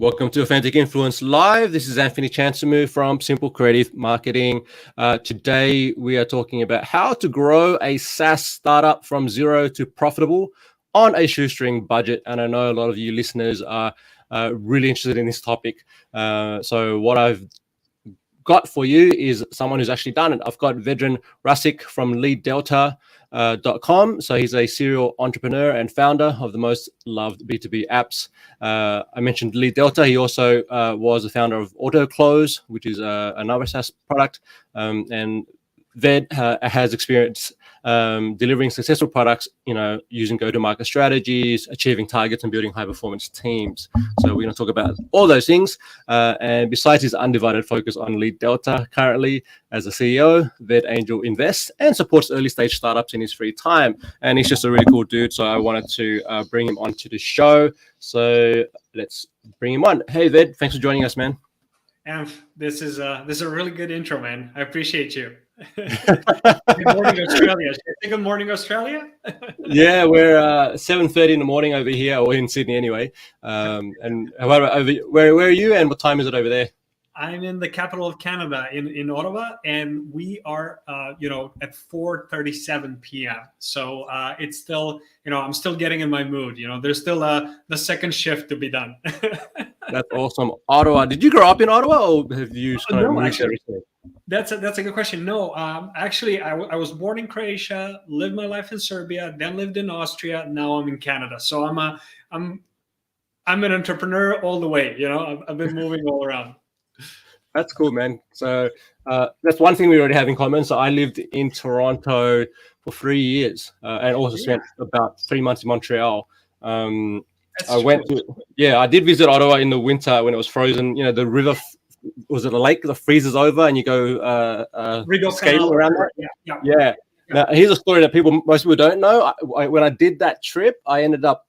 Welcome to Authentic Influence Live. This is Anthony Chansamu from Simple Creative Marketing. Today, we are talking about how to grow a SaaS startup from zero to profitable on a shoestring budget. And I know a lot of you listeners are really interested in this topic. So what I've got for you is someone who's actually done it. I've got Vedran Rasic from LeadDelta.com. So he's a serial entrepreneur and founder of the most loved B2B apps. I mentioned LeadDelta. He also was the founder of AutoClose, which is another SaaS product. And Ved has experience delivering successful products, using go-to-market strategies, achieving targets, and building high-performance teams. So we're going to talk about all those things. And besides his undivided focus on LeadDelta currently as a CEO, Ved Angel invests and supports early-stage startups in his free time. And he's just a really cool dude. So I wanted to bring him onto the show. So let's bring him on. Hey, Ved, thanks for joining us, man. This is a really good intro, man. I appreciate you. Good morning, Australia. Should I say good morning, Australia? Yeah, we're 7:30 in the morning over here, or in Sydney anyway. And where are you, and what time is it over there? I'm in the capital of Canada, in Ottawa, and we are, at 4:37 p.m. So it's still, I'm still getting in my mood. There's still the second shift to be done. That's awesome. Ottawa. Did you grow up in Ottawa, or have you kind of moved everything? That's a good question. No, actually, I was born in Croatia, lived my life in Serbia, then lived in Austria. Now I'm in Canada. So I'm an entrepreneur all the way. I've been moving all around. That's cool, man. So that's one thing we already have in common. So I lived in Toronto for 3 years and also spent about 3 months in Montreal. I did visit Ottawa in the winter when it was frozen. The river, was it a lake that freezes over and you go skating around that? Yeah. Now, here's a story that most people don't know. When I did that trip, I ended up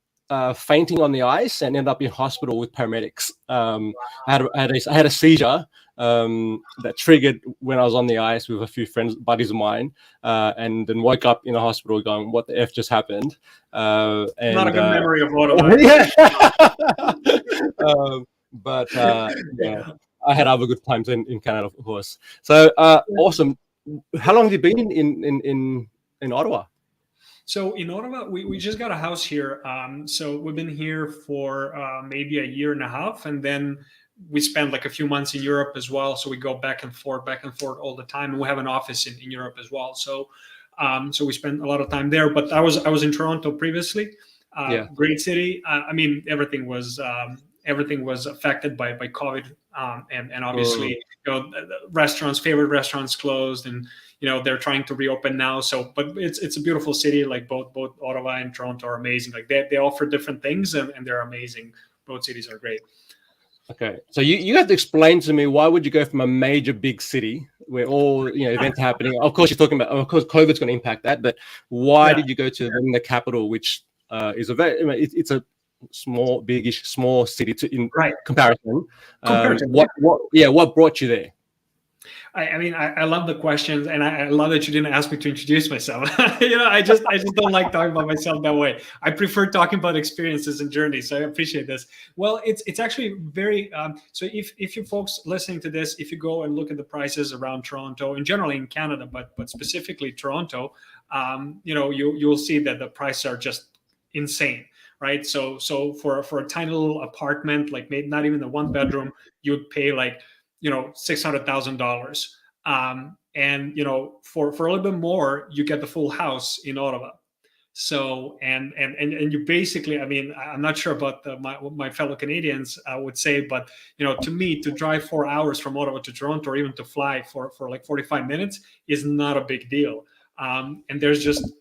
fainting on the ice and ended up in hospital with paramedics. I had a seizure that triggered when I was on the ice with a few buddies of mine, and then woke up in a hospital going, "What the F just happened?" Not a good memory of Ottawa. Yeah. I had other good times in Canada, of course. So awesome. How long have you been in Ottawa? So in Ottawa, we just got a house here. So we've been here for maybe a year and a half, and then we spent like a few months in Europe as well. So we go back and forth all the time, and we have an office in Europe as well. So so we spent a lot of time there. But I was in Toronto previously. Great city. Everything was affected by COVID, and obviously favorite restaurants closed, and they're trying to reopen now. So, but it's a beautiful city. Like both Ottawa and Toronto are amazing. Like they offer different things, and they're amazing. Both cities are great. Okay, so you have to explain to me, why would you go from a major big city where all events are happening? Of course, you're talking about, of course, COVID's going to impact that, but why did you go to the capital, which is it's a small city in comparison? What brought you there? I love the questions, and I love that you didn't ask me to introduce myself. I just don't like talking about myself that way. I prefer talking about experiences and journeys. So I appreciate this. Well, it's actually very so if you folks listening to this, if you go and look at the prices around Toronto and generally in Canada, but specifically Toronto, you'll see that the prices are just insane. Right. So for a tiny little apartment, like maybe not even the one bedroom, you would pay like $600,000. And for a little bit more, you get the full house in Ottawa. So and you basically, I'm not sure about what my fellow Canadians would say, but to me, to drive 4 hours from Ottawa to Toronto, or even to fly for like 45 minutes is not a big deal. And there's just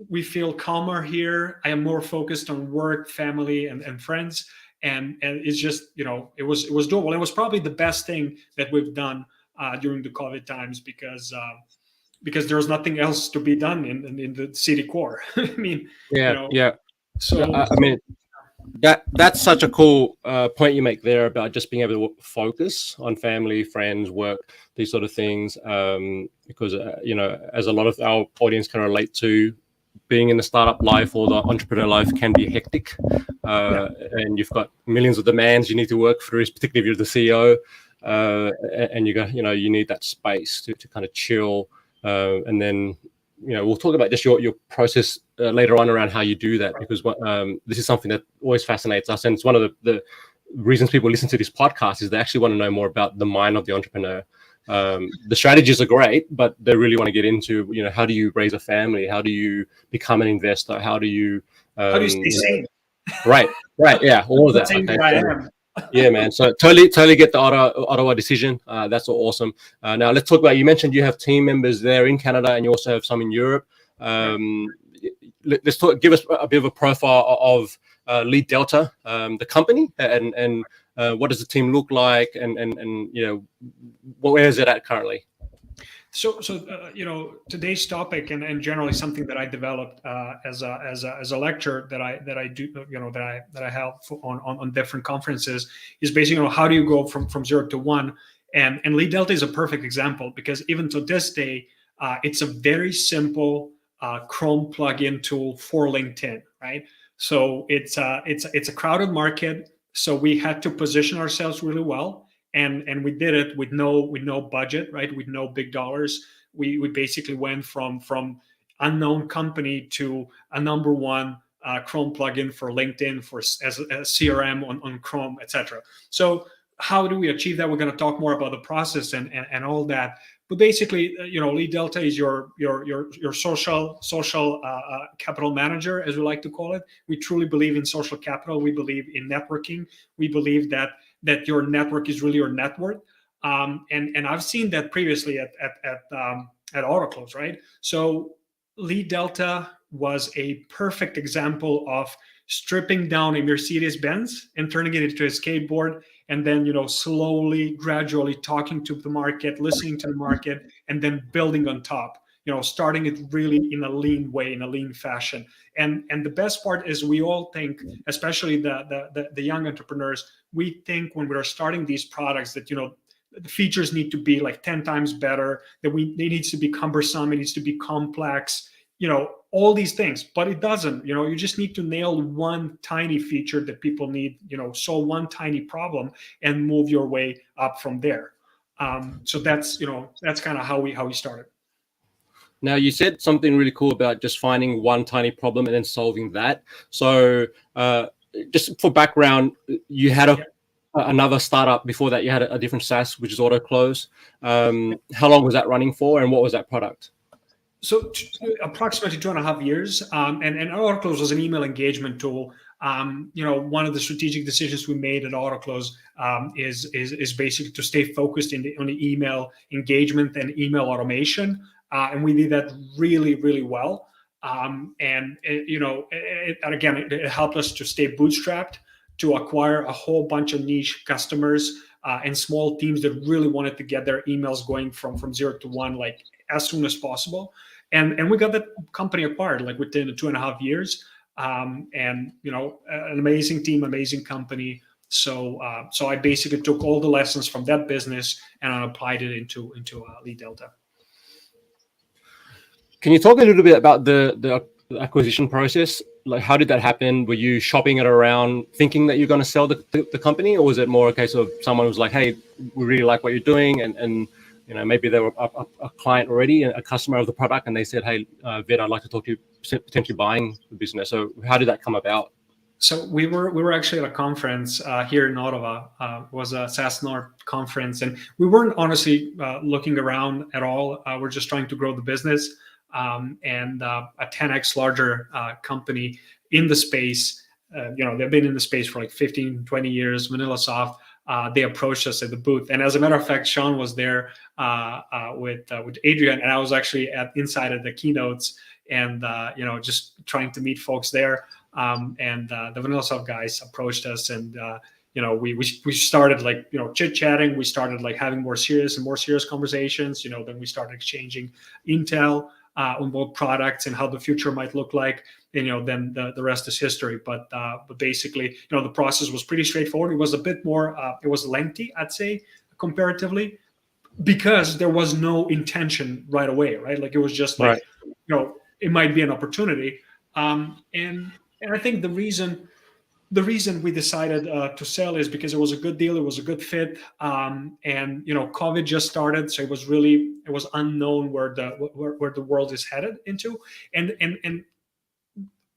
we feel calmer here. I am more focused on work, family, and friends. And it's just, it was doable. It was probably the best thing that we've done during the COVID times, because there was nothing else to be done in the city core. That's such a cool point you make there about just being able to focus on family, friends, work, these sort of things. Because as a lot of our audience can relate to, being in the startup life or the entrepreneur life can be hectic. and you've got millions of demands you need to work through, particularly if you're the CEO, and you need that space to kind of chill, and then we'll talk about just your process later on around how you do that, because this is something that always fascinates us, and it's one of the reasons people listen to this podcast is they actually want to know more about the mind of the entrepreneur. The strategies are great, but they really want to get into, how do you raise a family? How do you become an investor? How do you stay sane? Right. Yeah. All of that. Okay. Yeah, man. So totally get the Ottawa decision. That's awesome. Now let's talk about, you mentioned you have team members there in Canada and you also have some in Europe. Let's give us a bit of a profile of LeadDelta, the company, and what does the team look like, and where is it at currently? So today's topic, and generally something that I developed as a lecture that I do, that I have on different conferences, is basically, how do you go from 0 to 1? And LeadDelta is a perfect example, because even to this day, it's a very simple Chrome plugin tool for LinkedIn, right? So it's a crowded market, so we had to position ourselves really well. And we did it with no budget, right? With no big dollars. We basically went from unknown company to a number one Chrome plugin for LinkedIn, as a CRM on Chrome, etc. So how do we achieve that? We're going to talk more about the process and all that. But basically, LeadDelta is your social capital manager, as we like to call it. We truly believe in social capital. We believe in networking. We believe that your network is really your net worth. And I've seen that previously at AutoClose, right? So LeadDelta was a perfect example of stripping down a Mercedes-Benz and turning it into a skateboard, and then slowly, gradually talking to the market, listening to the market, and then building on top. Starting it really in a lean way, in a lean fashion. And the best part is, we all think, especially the young entrepreneurs, we think when we're starting these products that the features need to be like 10 times better, that it needs to be cumbersome, it needs to be complex, all these things. But it doesn't. You just need to nail one tiny feature that people need, solve one tiny problem, and move your way up from there. So that's kind of how we started. Now, you said something really cool about just finding one tiny problem and then solving that. So just for background, you had another startup before that. You had a different SaaS, which is AutoClose. How long was that running for, and what was that product? So approximately 2.5 years. And AutoClose was an email engagement tool. One of the strategic decisions we made at AutoClose is basically to stay focused on the email engagement and email automation. And we did that really, really well. Again, it helped us to stay bootstrapped, to acquire a whole bunch of niche customers and small teams that really wanted to get their emails going from 0 to 1, like as soon as possible. And we got that company acquired like within 2.5 years. An amazing team, amazing company. So I basically took all the lessons from that business and I applied it into LeadDelta. Can you talk a little bit about the acquisition process? Like, how did that happen? Were you shopping it around thinking that you're going to sell the company, or was it more a case of someone was like, hey, we really like what you're doing, and maybe they were a client already, a customer of the product, and they said, hey, Ved, I'd like to talk to you, potentially buying the business. So how did that come about? So we were actually at a conference here in Ottawa. It was a SaaS North conference, and we weren't honestly looking around at all. We're just trying to grow the business. And a 10x larger company in the space, they've been in the space for like 15, 20 years, VanillaSoft, they approached us at the booth. And as a matter of fact, Sean was there with Adrian, and I was actually inside of the keynotes and, just trying to meet folks there. And the VanillaSoft guys approached us, and we started like chit-chatting. We started like having more serious conversations. Then we started exchanging intel on both products and how the future might look like. Then the rest is history. But basically, the process was pretty straightforward. It was a bit more, it was lengthy, I'd say, comparatively, because there was no intention right away, right? Like it was just like, it might be an opportunity. And I think the reason the reason we decided to sell is because it was a good deal, it was a good fit, and COVID just started, so it was unknown where the world is headed into, and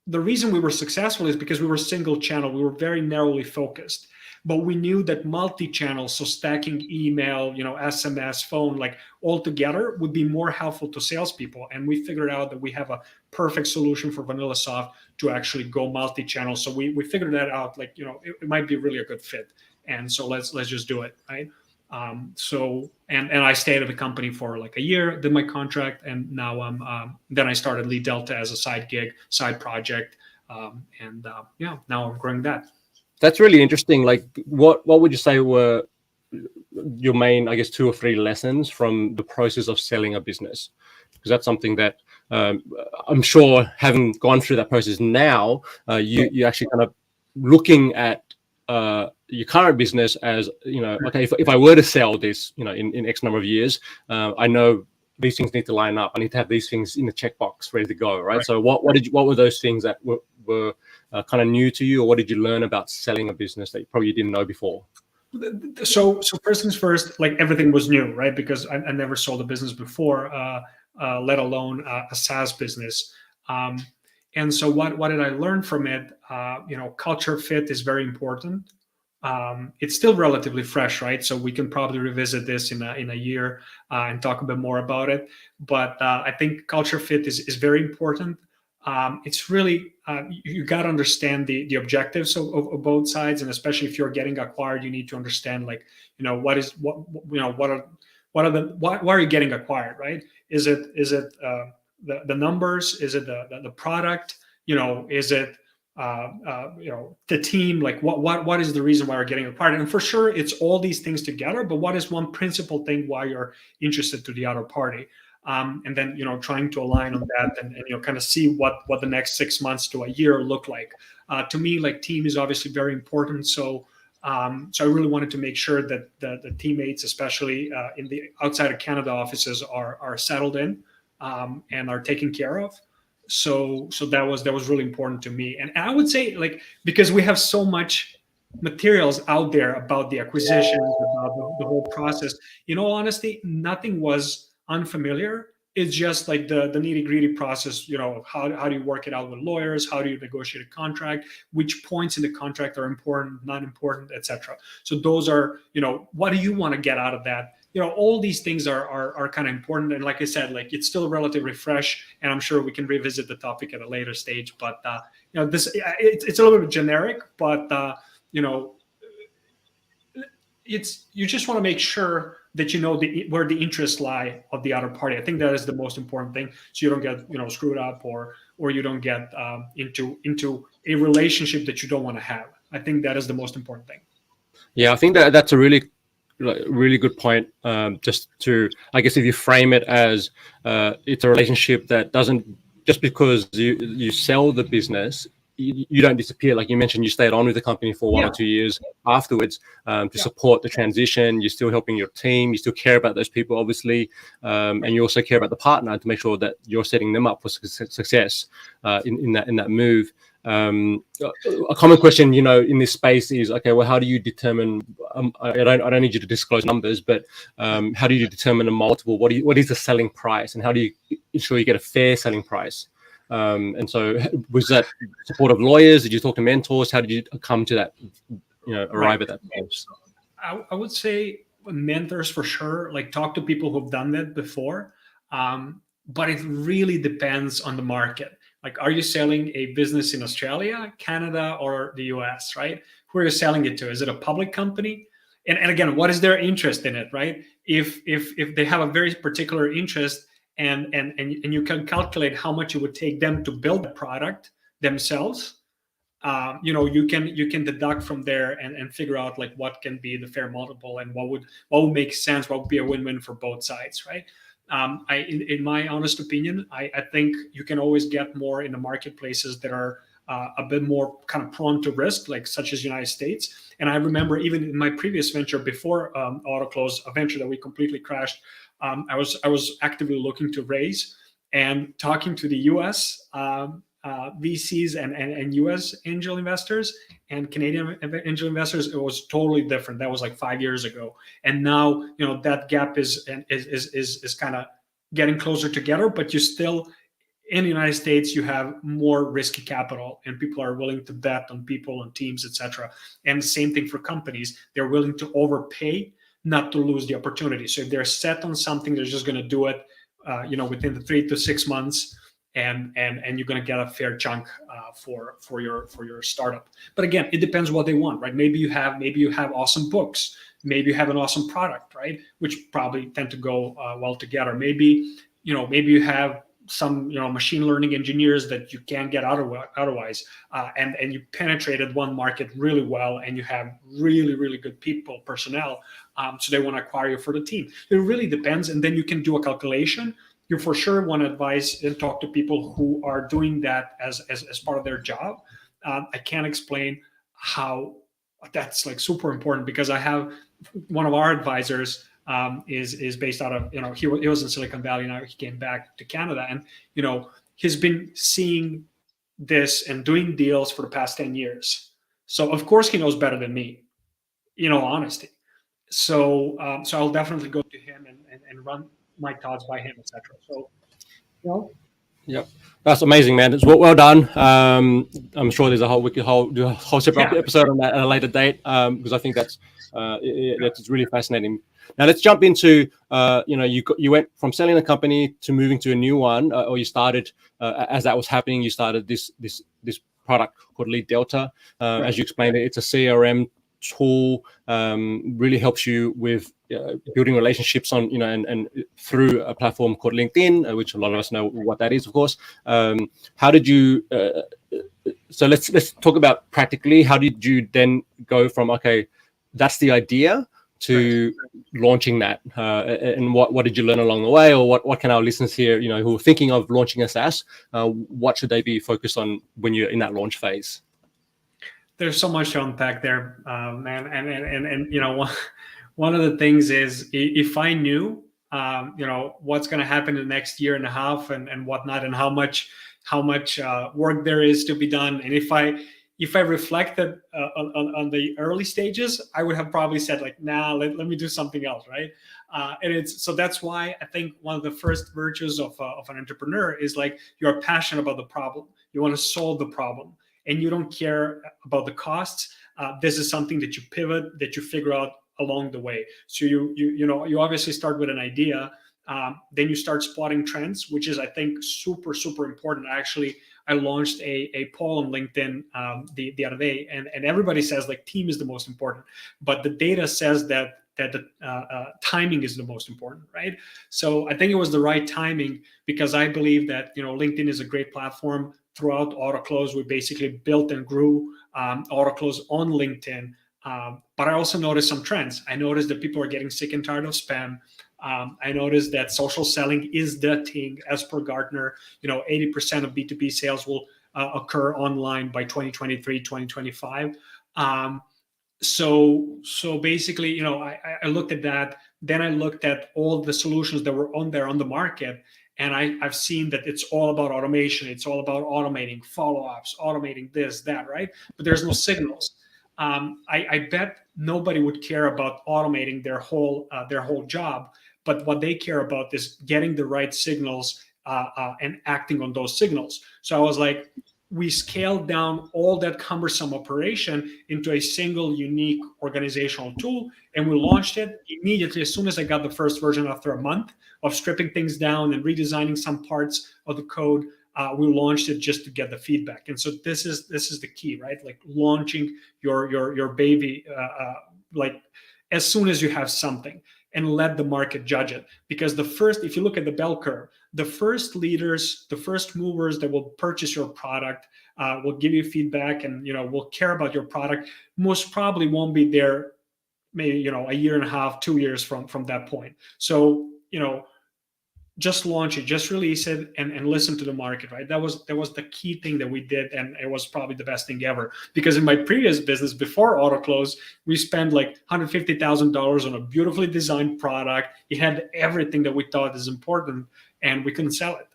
the reason we were successful is because we were single channel, we were very narrowly focused. But we knew that multi-channel, so stacking email, SMS, phone, like all together would be more helpful to salespeople. And we figured out that we have a perfect solution for VanillaSoft to actually go multi-channel. So we figured that out, like, it might be really a good fit. And so let's just do it, right? So I stayed at the company for like a year, did my contract, and now then I started LeadDelta as a side gig, side project, now I'm growing that. That's really interesting. Like, what would you say were your main, I guess, 2 or 3 lessons from the process of selling a business? Because that's something that I'm sure, having gone through that process now, you actually kind of looking at your current business as, okay, if I were to sell this, in X number of years, I know these things need to line up. I need to have these things in the checkbox ready to go, right? So what were those things that were kind of new to you, or what did you learn about selling a business that you probably didn't know before? So first things first, like everything was new, right? Because I never sold a business before, let alone a SaaS business. And so what did I learn from it? Culture fit is very important. It's still relatively fresh, right? So we can probably revisit this in a year and talk a bit more about it. But I think culture fit is very important. It's really you got to understand the objectives of both sides, and especially if you're getting acquired, you need to understand, like, why are you getting acquired, right? Is it the numbers? Is it the product? Is it the team? Like, what is the reason why we're getting acquired? And for sure, it's all these things together. But what is one principal thing why you're interested to the other party? And then trying to align on that, and kind of see what the next 6 months to a year look like. To me, like, team is obviously very important. So I really wanted to make sure that the teammates, especially in the outside of Canada offices, are settled in and are taken care of. So that was really important to me. And I would say, like, because we have so much materials out there about the acquisitions, about the whole process, honestly, nothing was unfamiliar. It's just like the nitty-gritty process. How do you work it out with lawyers? How do you negotiate a contract? Which points in the contract are important, not important, etc. So those are, what do you want to get out of that? All these things are kind of important. And like I said, like, it's still relatively fresh, and I'm sure we can revisit the topic at a later stage. But it's a little bit generic, but you just want to make sure that where the interests lie of the other party. I think that is the most important thing, so you don't get screwed up, or you don't get into a relationship that you don't want to have. I think that is the most important thing. Yeah, I think that's a really good point. Just to, I guess, if you frame it as it's a relationship that doesn't, just because you sell the business, you don't disappear. Like you mentioned, you stayed on with the company for 1 or 2 years afterwards to support the transition. You're still helping your team. You still care about those people, obviously, and you also care about the partner to make sure that you're setting them up for success in that move. A common question, in this space is, okay, well, how do you determine? I don't need you to disclose numbers, but how do you determine a multiple? What is the selling price, and how do you ensure you get a fair selling price? And so, was that support of lawyers? Did you talk to mentors? How did you come to that? Arrive at that place? I would say mentors for sure. Like, talk to people who've done that before. But it really depends on the market. Like, are you selling a business in Australia, Canada, or the US, right? Who are you selling it to? Is it a public company? And again, what is their interest in it, right? If they have a very particular interest, and you can calculate how much it would take them to build the product themselves, you can deduct from there and figure out, like, what can be the fair multiple, and what would make sense, what would be a win-win for both sides, right? In my honest opinion, I think you can always get more in the marketplaces that are a bit more kind of prone to risk, like such as United States. And I remember even in my previous venture before AutoClose, a venture that we completely crashed, I was actively looking to raise, and talking to the US VCs and US angel investors and Canadian angel investors, it was totally different. That was like 5 years ago. And now, that gap is kind of getting closer together, but you still, in the United States, you have more risky capital and people are willing to bet on people, on teams, etc. And the same thing for companies. They're willing to overpay not to lose the opportunity. So if they're set on something, they're just going to do it, within the 3 to 6 months, and you're going to get a fair chunk for your startup. But again, it depends what they want, right? Maybe you have awesome books, maybe you have an awesome product, right? Which probably tend to go well together. Maybe you have some machine learning engineers that you can't get otherwise, and you penetrated one market really well, and you have really good personnel, so they want to acquire you for the team. It really depends, and then you can do a calculation. You for sure want to advise and talk to people who are doing that as part of their job. I can't explain how that's like super important, because I have one of our advisors is based out of, he was in Silicon Valley. Now he came back to Canada, and he's been seeing this and doing deals for the past 10 years. So of course he knows better than me, in all honesty. So I'll definitely go to him and run my thoughts by him, etc. So Yep, that's amazing, man. It's well done. I'm sure there's a whole separate episode on that at a later date, because I think that's really fascinating. Now let's jump into you went from selling a company to moving to a new one, or you started as that was happening. You started this product called LeadDelta. Right. As you explained, it's a CRM tool, really helps you with building relationships on and through a platform called LinkedIn, which a lot of us know what that is, of course. How did you so let's talk about practically, how did you then go from, okay, that's the idea, to launching that, and what did you learn along the way, or what can our listeners here, who are thinking of launching a SaaS, what should they be focused on when you're in that launch phase? There's so much to unpack there, man. And one of the things is, if I knew, what's going to happen in the next year and a half and whatnot, and how much work there is to be done, and if I reflected on the early stages, I would have probably said like, nah, let me do something else, right? So that's why I think one of the first virtues of an entrepreneur is like, you're passionate about the problem, you want to solve the problem, and you don't care about the costs. This is something that you pivot, that you figure out along the way. So you obviously start with an idea, then you start spotting trends, which is, I think, super important. Actually, I launched a poll on LinkedIn the other day, and everybody says like team is the most important, but the data says that the timing is the most important, right? So I think it was the right timing, because I believe that LinkedIn is a great platform. Throughout AutoClose, we basically built and grew AutoClose on LinkedIn. But I also noticed some trends. I noticed that people are getting sick and tired of spam. I noticed that social selling is the thing. As per Gartner, 80% of B2B sales will occur online by 2023, 2025. So basically, I looked at that. Then I looked at all the solutions that were on the market. And I've seen that it's all about automation. It's all about automating follow-ups, automating this, that, right? But there's no signals. I bet nobody would care about automating their whole job, but what they care about is getting the right signals and acting on those signals. So I was like, we scaled down all that cumbersome operation into a single unique organizational tool, and we launched it immediately. As soon as I got the first version, after a month of stripping things down and redesigning some parts of the code, we launched it just to get the feedback. And so this is the key, right? Like launching your baby, like as soon as you have something, and let the market judge it. Because if you look at the bell curve, the first leaders, the first movers that will purchase your product, will give you feedback and will care about your product, most probably won't be there maybe a year and a half, 2 years from that point. So just launch it, just release it, and listen to the market, right? That was the key thing that we did, and it was probably the best thing ever. Because in my previous business, before AutoClose, we spent like $150,000 on a beautifully designed product. It had everything that we thought is important, and we couldn't sell it.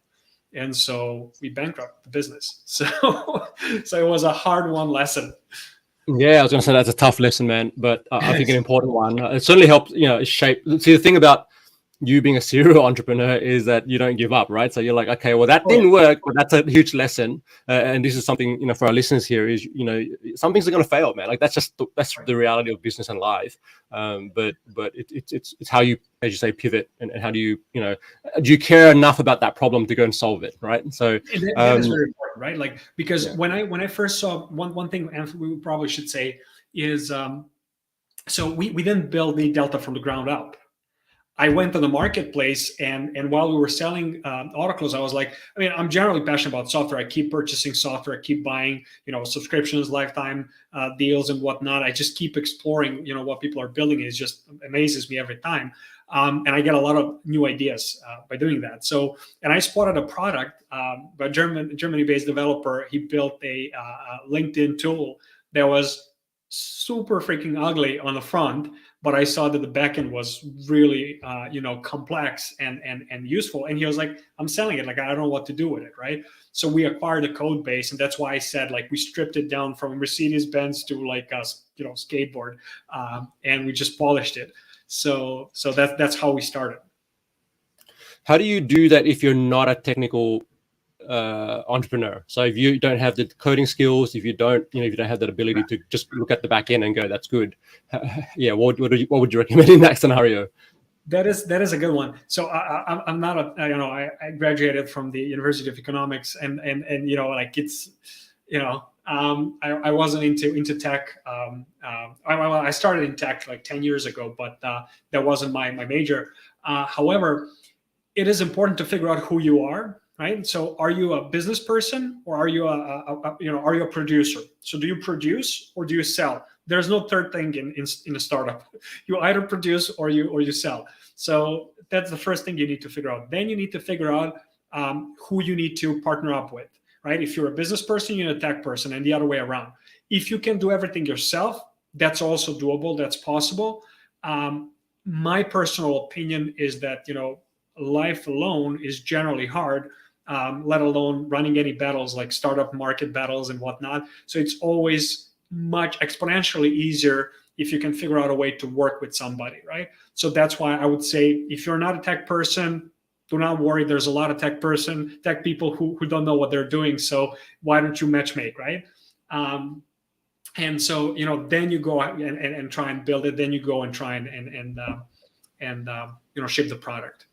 And so we bankrupted the business. So it was a hard one lesson. Yeah, I was going to say that's a tough lesson, man, but I think an important one. It certainly helps, shape. See, the thing about you being a serial entrepreneur is that you don't give up, right? So you're like, okay, well, that didn't work, but that's a huge lesson. And this is something, for our listeners here is, some things are going to fail, man. Like that's the reality of business and life. But it's how you, as you say, pivot and how do you, do you care enough about that problem to go and solve it, right? So that is very important, right? Like, because when I first saw one thing, and we probably should say is, so we didn't build LeadDelta from the ground up. I went to the marketplace, and while we were selling autoclaves, I was like, I'm generally passionate about software. I keep purchasing software, I keep buying, subscriptions, lifetime deals, and whatnot. I just keep exploring, what people are building. It just amazes me every time, and I get a lot of new ideas by doing that. So, and I spotted a product by a Germany-based developer. He built a LinkedIn tool that was super freaking ugly on the front, but I saw that the backend was really, complex and useful. And he was like, I'm selling it. Like, I don't know what to do with it, right? So we acquired a code base, and that's why I said, like, we stripped it down from Mercedes-Benz to like a, skateboard, and we just polished it. So that's how we started. How do you do that if you're not a technical entrepreneur? So if you don't have the coding skills, if you don't have that ability to just look at the back end and go, that's good. What would you recommend in that scenario? That is a good one. So I'm not I graduated from the University of Economics, and like it's, I wasn't into tech. I started in tech like 10 years ago, but that wasn't my major. However, it is important to figure out who you are. Right. So are you a business person, or are you are you a producer? So do you produce or do you sell? There's no third thing in a startup. You either produce or you sell. So that's the first thing you need to figure out. Then you need to figure out who you need to partner up with. Right. If you're a business person, you're a tech person, and the other way around. If you can do everything yourself, that's also doable. That's possible. My personal opinion is that, life alone is generally hard. Let alone running any battles like startup market battles and whatnot. So it's always much exponentially easier if you can figure out a way to work with somebody, right? So that's why I would say, if you're not a tech person, do not worry. There's a lot of tech people who don't know what they're doing. So why don't you matchmake, right? And so, then you go and try and build it. Then you go and try and ship the product.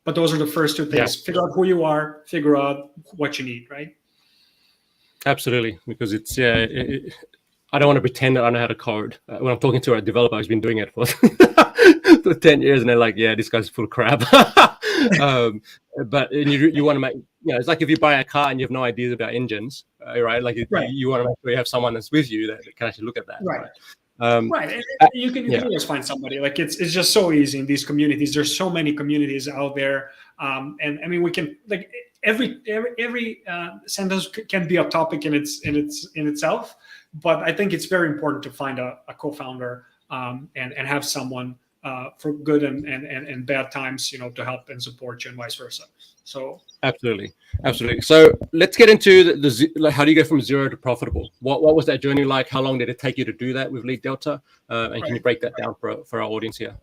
But those are the first two things. Yeah. Figure out who you are, figure out what you need, right? Absolutely, because it's, I don't want to pretend that I know how to code. When I'm talking to a developer who's been doing it for 10 years, and they're like, yeah, this guy's full of crap. But you want to make, it's like if you buy a car and you have no ideas about engines, right? Like you want to make sure you have someone that's with you that can actually look at that. Right. Right. You can always find somebody. Like it's just so easy in these communities. There's so many communities out there. And I mean, we can, like, every sentence can be a topic in itself, but I think it's very important to find a co-founder and have someone for good and bad times, to help and support you, and vice versa. So absolutely. So let's get into the how do you go from zero to profitable? What was that journey like? How long did it take you to do that with LeadDelta? And can you break that down for our audience here?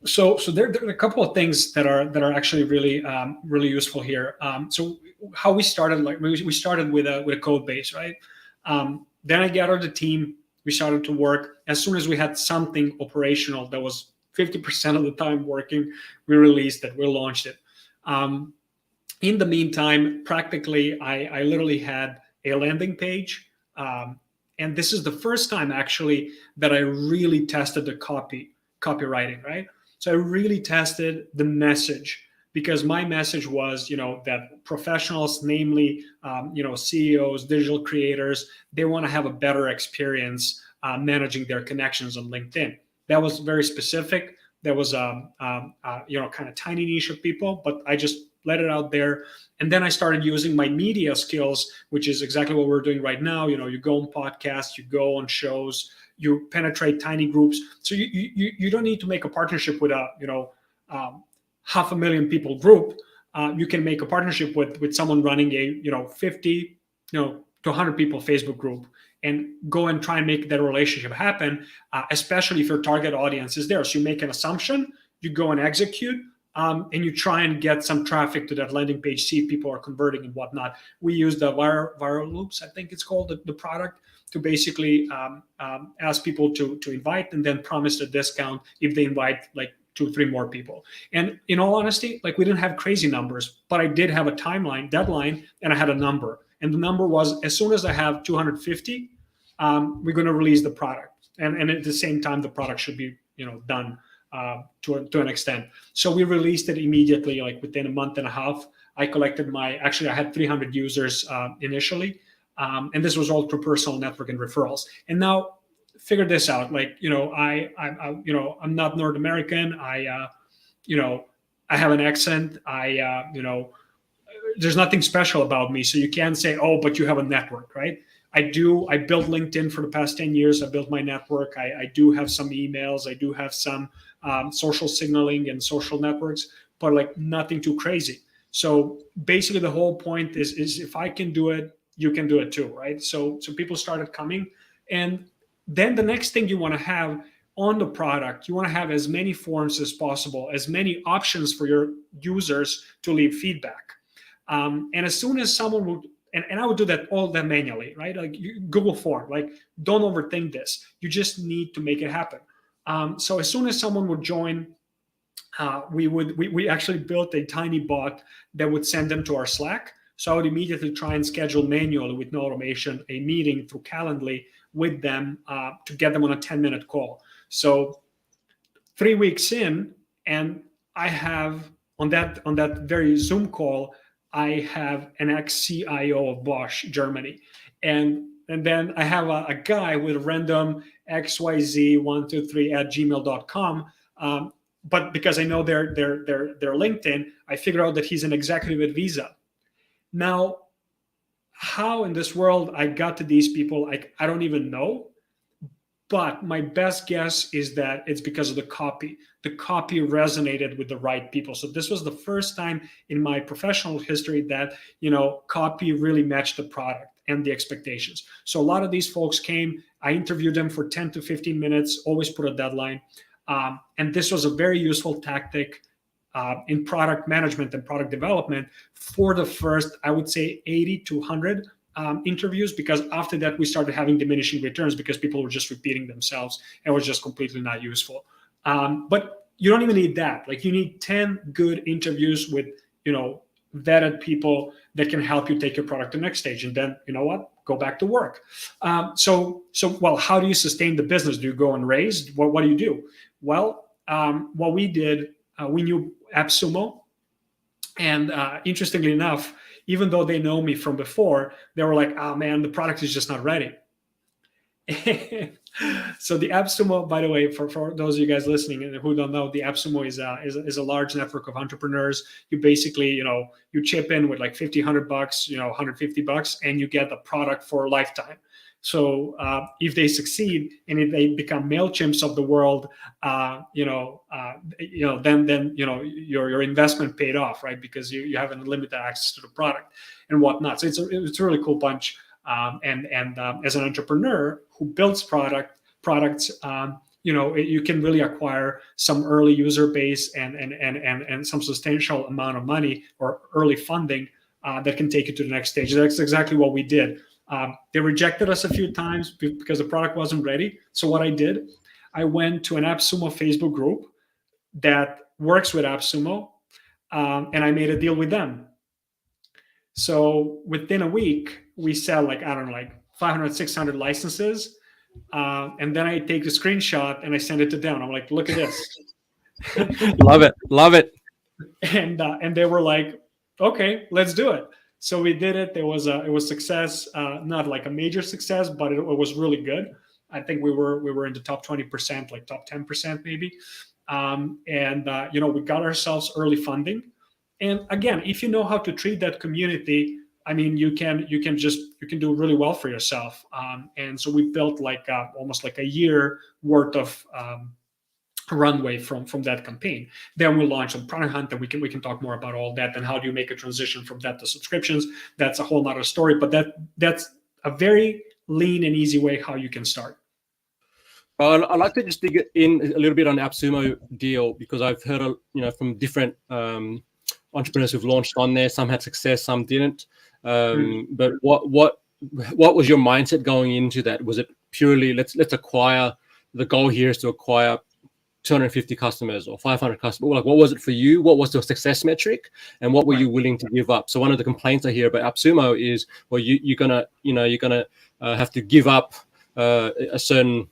So there are a couple of things that are actually really useful here. So how we started, like we started with a code base, right? Then I gathered a team. We started to work. As soon as we had something operational that was 50% of the time working, we released it. We launched it. In the meantime, practically, I literally had a landing page. And this is the first time actually that I really tested the copywriting, right? So I really tested the message, because my message was, that professionals, namely, CEOs, digital creators, they want to have a better experience managing their connections on LinkedIn. That was very specific. There was kind of tiny niche of people, but I just let it out there. And then I started using my media skills, which is exactly what we're doing right now. You go on podcasts, you go on shows, you penetrate tiny groups. So you don't need to make a partnership with a 500,000 people group. you can make a partnership with someone running a 50 to 100 people Facebook group, and go and try and make that relationship happen, especially if your target audience is there. So you make an assumption, you go and execute, and you try and get some traffic to that landing page, see if people are converting and whatnot. We use the viral loops, I think it's called, the product, to basically ask people to invite, and then promise a discount if they invite like 2-3 more people. And in all honesty, like, we didn't have crazy numbers, but I did have a deadline, and I had a number. And the number was, as soon as I have 250, we're going to release the product. And at the same time, the product should be done to an extent. So we released it immediately, like within a month and a half. I had 300 users initially. And this was all through personal network and referrals. And now figure this out. Like, I'm not North American. I have an accent. There's nothing special about me. So you can't say, oh, but you have a network, right? I built LinkedIn for the past 10 years. I built my network. I do have some emails. I do have some social signaling and social networks, but like nothing too crazy. So basically the whole point is if I can do it, you can do it too, right? So people started coming. And then the next thing you want to have on the product, you want to have as many forms as possible, as many options for your users to leave feedback. And as soon as someone would, and I would do all that manually, right? Like Google form, like, don't overthink this. You just need to make it happen. So as soon as someone would join, we actually built a tiny bot that would send them to our Slack. So I would immediately try and schedule manually, with no automation, a meeting through Calendly with them to get them on a 10-minute call. So 3 weeks in, and I have on that very Zoom call, I have an ex-CIO of Bosch Germany, and then I have a guy with random xyz123@gmail.com. But because I know their LinkedIn, I figured out that he's an executive at Visa. Now, how in this world I got to these people, I don't even know. But my best guess is that it's because of the copy. The copy resonated with the right people. So this was the first time in my professional history that, copy really matched the product and the expectations. So a lot of these folks came, I interviewed them for 10 to 15 minutes, always put a deadline. And this was a very useful tactic in product management and product development for the first, I would say, 80 to 100 interviews, because after that we started having diminishing returns because people were just repeating themselves and was just completely not useful. But you don't even need that. Like, you need 10 good interviews with vetted people that can help you take your product to the next stage, and then go back to work. So how do you sustain the business? Do you go and raise? What do you do? Well, what we did, we knew AppSumo, and interestingly enough, even though they know me from before, they were like, oh man, the product is just not ready. So the AppSumo, by the way, for those of you guys listening and who don't know, the AppSumo is a large network of entrepreneurs. You basically, you chip in with like $50, $100, $150, and you get the product for a lifetime. So if they succeed and if they become MailChimps of the world, then your investment paid off, right? Because you have unlimited access to the product and whatnot. So it's a really cool bunch. And as an entrepreneur who builds products, you can really acquire some early user base and some substantial amount of money or early funding that can take you to the next stage. That's exactly what we did. They rejected us a few times because the product wasn't ready. So what I did, I went to an AppSumo Facebook group that works with AppSumo, and I made a deal with them. So within a week, we sell like 500, 600 licenses. And then I take the screenshot and I send it to them. I'm like, look at this. Love it. And they were like, okay, let's do it. So we did it. It was success, not like a major success, but it was really good. I think we were in the top 20%, like top 10% maybe. We got ourselves early funding. And again, if you know how to treat that community, I mean, you can do really well for yourself. And so we built like almost like a year worth of runway from that campaign. Then we launch on Product Hunt, and we can talk more about all that and how do you make a transition from that to subscriptions. That's a whole nother story, but that's a very lean and easy way how you can start. I'd like to just dig in a little bit on the AppSumo deal, because I've heard, from different entrepreneurs who've launched on there. Some had success, some didn't. But what was your mindset going into that? Was it purely let's acquire? The goal here is to acquire 250 customers or 500 customers. Like, what was it for you? What was the success metric, and what were you willing to give up? So one of the complaints I hear about AppSumo is, well, you're gonna have to give up a certain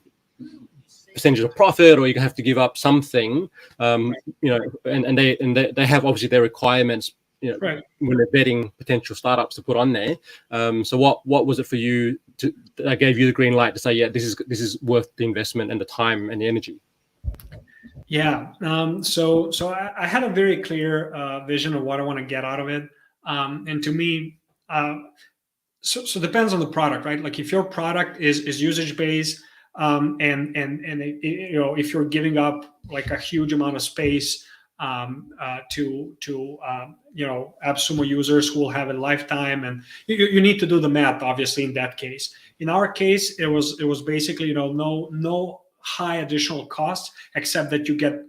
percentage of profit, or you have to give up something, and they have obviously their requirements, when they're vetting potential startups to put on there. So what was it for you that gave you the green light to say, yeah, this is worth the investment and the time and the energy? Yeah. So I had a very clear vision of what I want to get out of it. And to me, so depends on the product, right? Like if your product is usage based, and if you're giving up like a huge amount of space to AppSumo users who will have a lifetime, and you need to do the math, obviously, in that case. In our case, it was basically no high additional costs, except that you get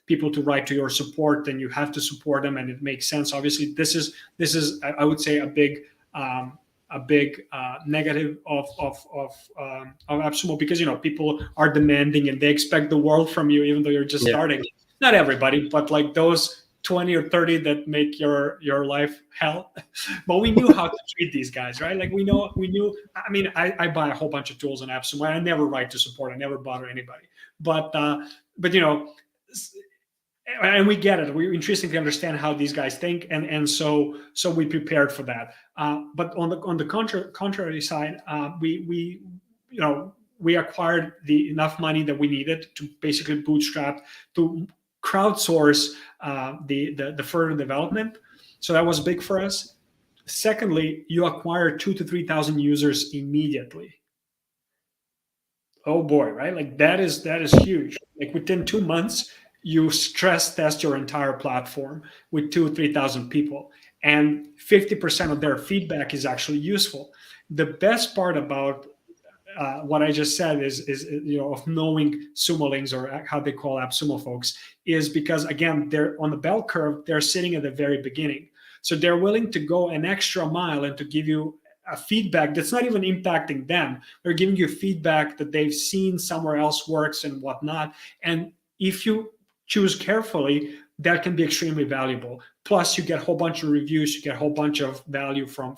people to write to your support, and you have to support them, and it makes sense. Obviously, this is I would say a big negative of AppSumo, because people are demanding and they expect the world from you, even though you're just starting. Not everybody, but like those 20 or 30 that make your life hell. But we knew how to treat these guys, right? Like we knew. I mean, I buy a whole bunch of tools on AppSumo. I never write to support. I never bother anybody. But and we get it. We intrinsically understand how these guys think, and so we prepared for that. But on the contrary side, we acquired enough money that we needed to basically bootstrap, to crowdsource the further development. So that was big for us. Secondly, you acquire 2,000 to 3,000 users immediately. Oh boy, right? Like that is huge. Like within 2 months, you stress test your entire platform with 2,000 or 3,000 people, and 50% of their feedback is actually useful. The best part about what I just said is of knowing Sumolings, or how they call AppSumo folks, is because again, they're on the bell curve. They're sitting at the very beginning, so they're willing to go an extra mile and to give you a feedback that's not even impacting them. They're giving you feedback that they've seen somewhere else works and whatnot. And if you choose carefully, that can be extremely valuable. Plus, you get a whole bunch of reviews, you get a whole bunch of value from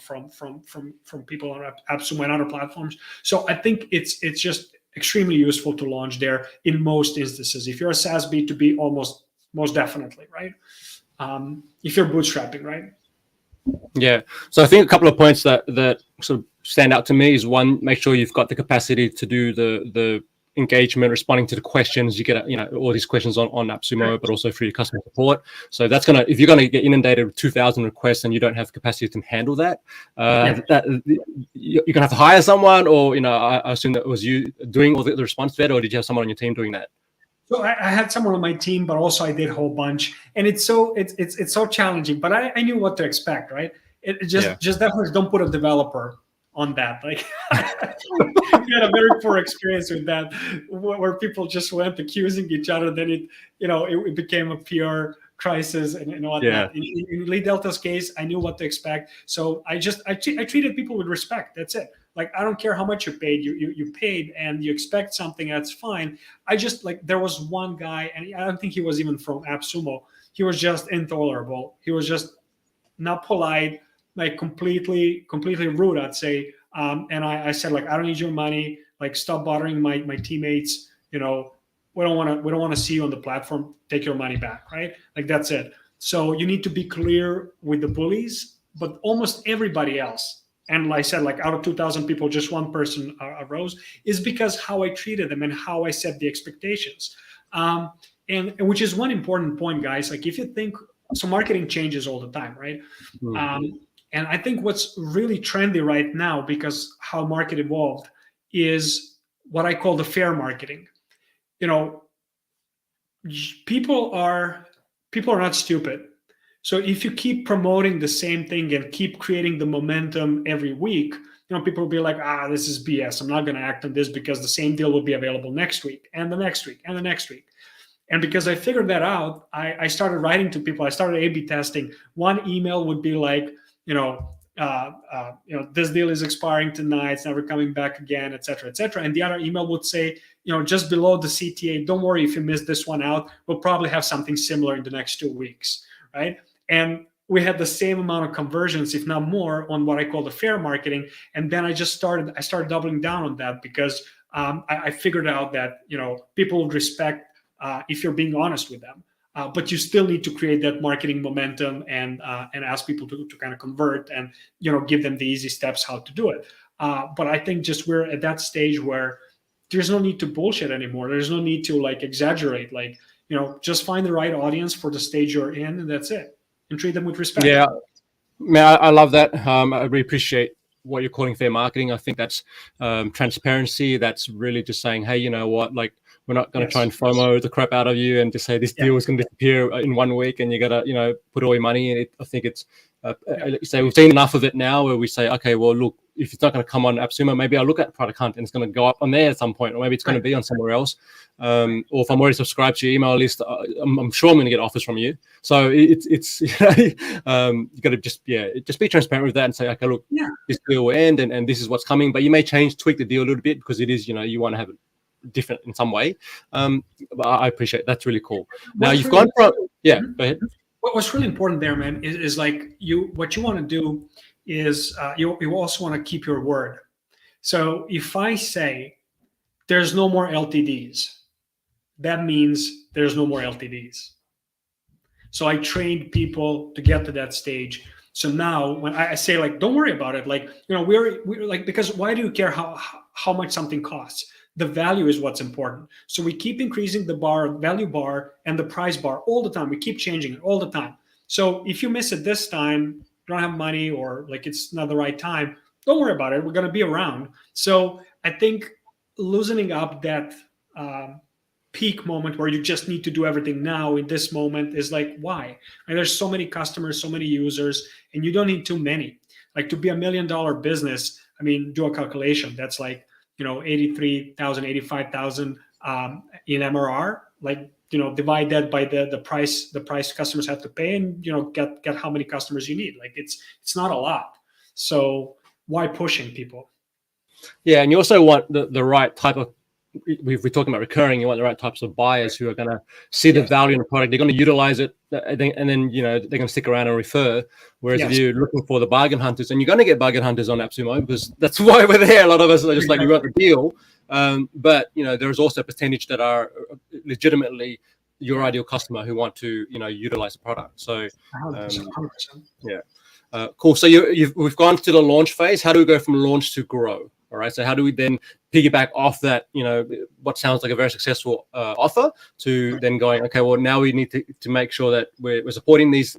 people on AppSumo and other platforms. So I think it's just extremely useful to launch there in most instances. If you're a SaaS B2B, most definitely, right? If you're bootstrapping, right? Yeah. So I think a couple of points that sort of stand out to me is, one, make sure you've got the capacity to do the engagement, responding to the questions. You get all these questions on AppSumo, but also through your customer support. So that's if you're gonna get inundated with 2,000 requests and you don't have capacity to handle that, you're gonna have to hire someone, or I assume that was you doing all the response to that, or did you have someone on your team doing that? So I had someone on my team, but also I did a whole bunch, and it's so challenging. But I knew what to expect, right? Just definitely don't put a developer on that. Like we had a very poor experience with that, where people just went accusing each other. Then it became a PR crisis and whatnot. Yeah. In LeadDelta's case, I knew what to expect, so I treated people with respect. That's it. Like I don't care how much you paid. You paid, and you expect something. That's fine. I just there was one guy, and I don't think he was even from AppSumo. He was just intolerable. He was just not polite, like completely rude, I'd say. And I said, like, I don't need your money. Like, stop bothering my teammates. We don't want to see you on the platform. Take your money back, right? Like that's it. So you need to be clear with the bullies, but almost everybody else. And like I said, like out of 2,000 people, just one person arose, is because how I treated them and how I set the expectations. And which is one important point, guys. Like if you think, so marketing changes all the time, right? Mm-hmm. And I think what's really trendy right now, because how market evolved, is what I call the fair marketing. people are not stupid. So if you keep promoting the same thing and keep creating the momentum every week, people will be like, this is BS. I'm not going to act on this because the same deal will be available next week and the next week and the next week. And because I figured that out, I started writing to people. I started A/B testing. One email would be like, this deal is expiring tonight. It's never coming back again, et cetera, et cetera. And the other email would say, just below the CTA, don't worry if you missed this one out. We'll probably have something similar in the next 2 weeks, right? And we had the same amount of conversions, if not more, on what I call the fair marketing. And then I started doubling down on that because I figured out that people would respect if you're being honest with them. But you still need to create that marketing momentum and ask people to kind of convert and give them the easy steps how to do it. But I think just we're at that stage where there's no need to bullshit anymore. There's no need to exaggerate. Just find the right audience for the stage you're in, and that's it. And treat them with respect. Yeah, man, I love that. I really appreciate what you're calling fair marketing. I think that's transparency. That's really just saying, hey, you know what, we're not going to try and FOMO the crap out of you and just say this deal is going to disappear in 1 week and you got to, put all your money in it. I think it's, so we've seen enough of it now where we say, okay, well, look, if it's not going to come on AppSumo, maybe I'll look at Product Hunt and it's going to go up on there at some point, or maybe it's going to be on somewhere else. Or if I'm already subscribed to your email list, I'm sure I'm going to get offers from you. So it's you got to just be transparent with that and say, okay, look, this deal will end and this is what's coming, but you may tweak the deal a little bit because it is, you want to have it different in some way. But I appreciate it. That's really cool. Now you've gone from go ahead. What's really important there, man, is what you want to do is you also want to keep your word. So if I say there's no more LTDs, that means there's no more LTDs. So I trained people to get to that stage. So now when I say don't worry about it, we're because why do you care how much something costs? The value is what's important. So we keep increasing the value bar and the price bar all the time. We keep changing it all the time. So if you miss it this time, you don't have money or it's not the right time, don't worry about it. We're going to be around. So I think loosening up that peak moment where you just need to do everything now in this moment is why? And there's so many customers, so many users, and you don't need too many. To be $1 million business, I mean, do a calculation. That's 83,000, 85,000 in MRR. Divide that by the price customers have to pay, and get how many customers you need. It's not a lot. So why pushing people? Yeah, and you also want the right type of. We're talking about recurring. You want the right types of buyers who are going to see the value in the product. They're going to utilize it, and then they're going to stick around and refer. Whereas if you're looking for the bargain hunters, and you're going to get bargain hunters on AppSumo because that's why we're there. A lot of us are just we want the deal, but there's also a percentage that are legitimately your ideal customer who want to utilize the product. So 100%. Cool. So we've gone to the launch phase. How do we go from launch to grow? All right. So how do we then piggyback off that, what sounds like a very successful offer to then going, okay, well, now we need to make sure that we're supporting these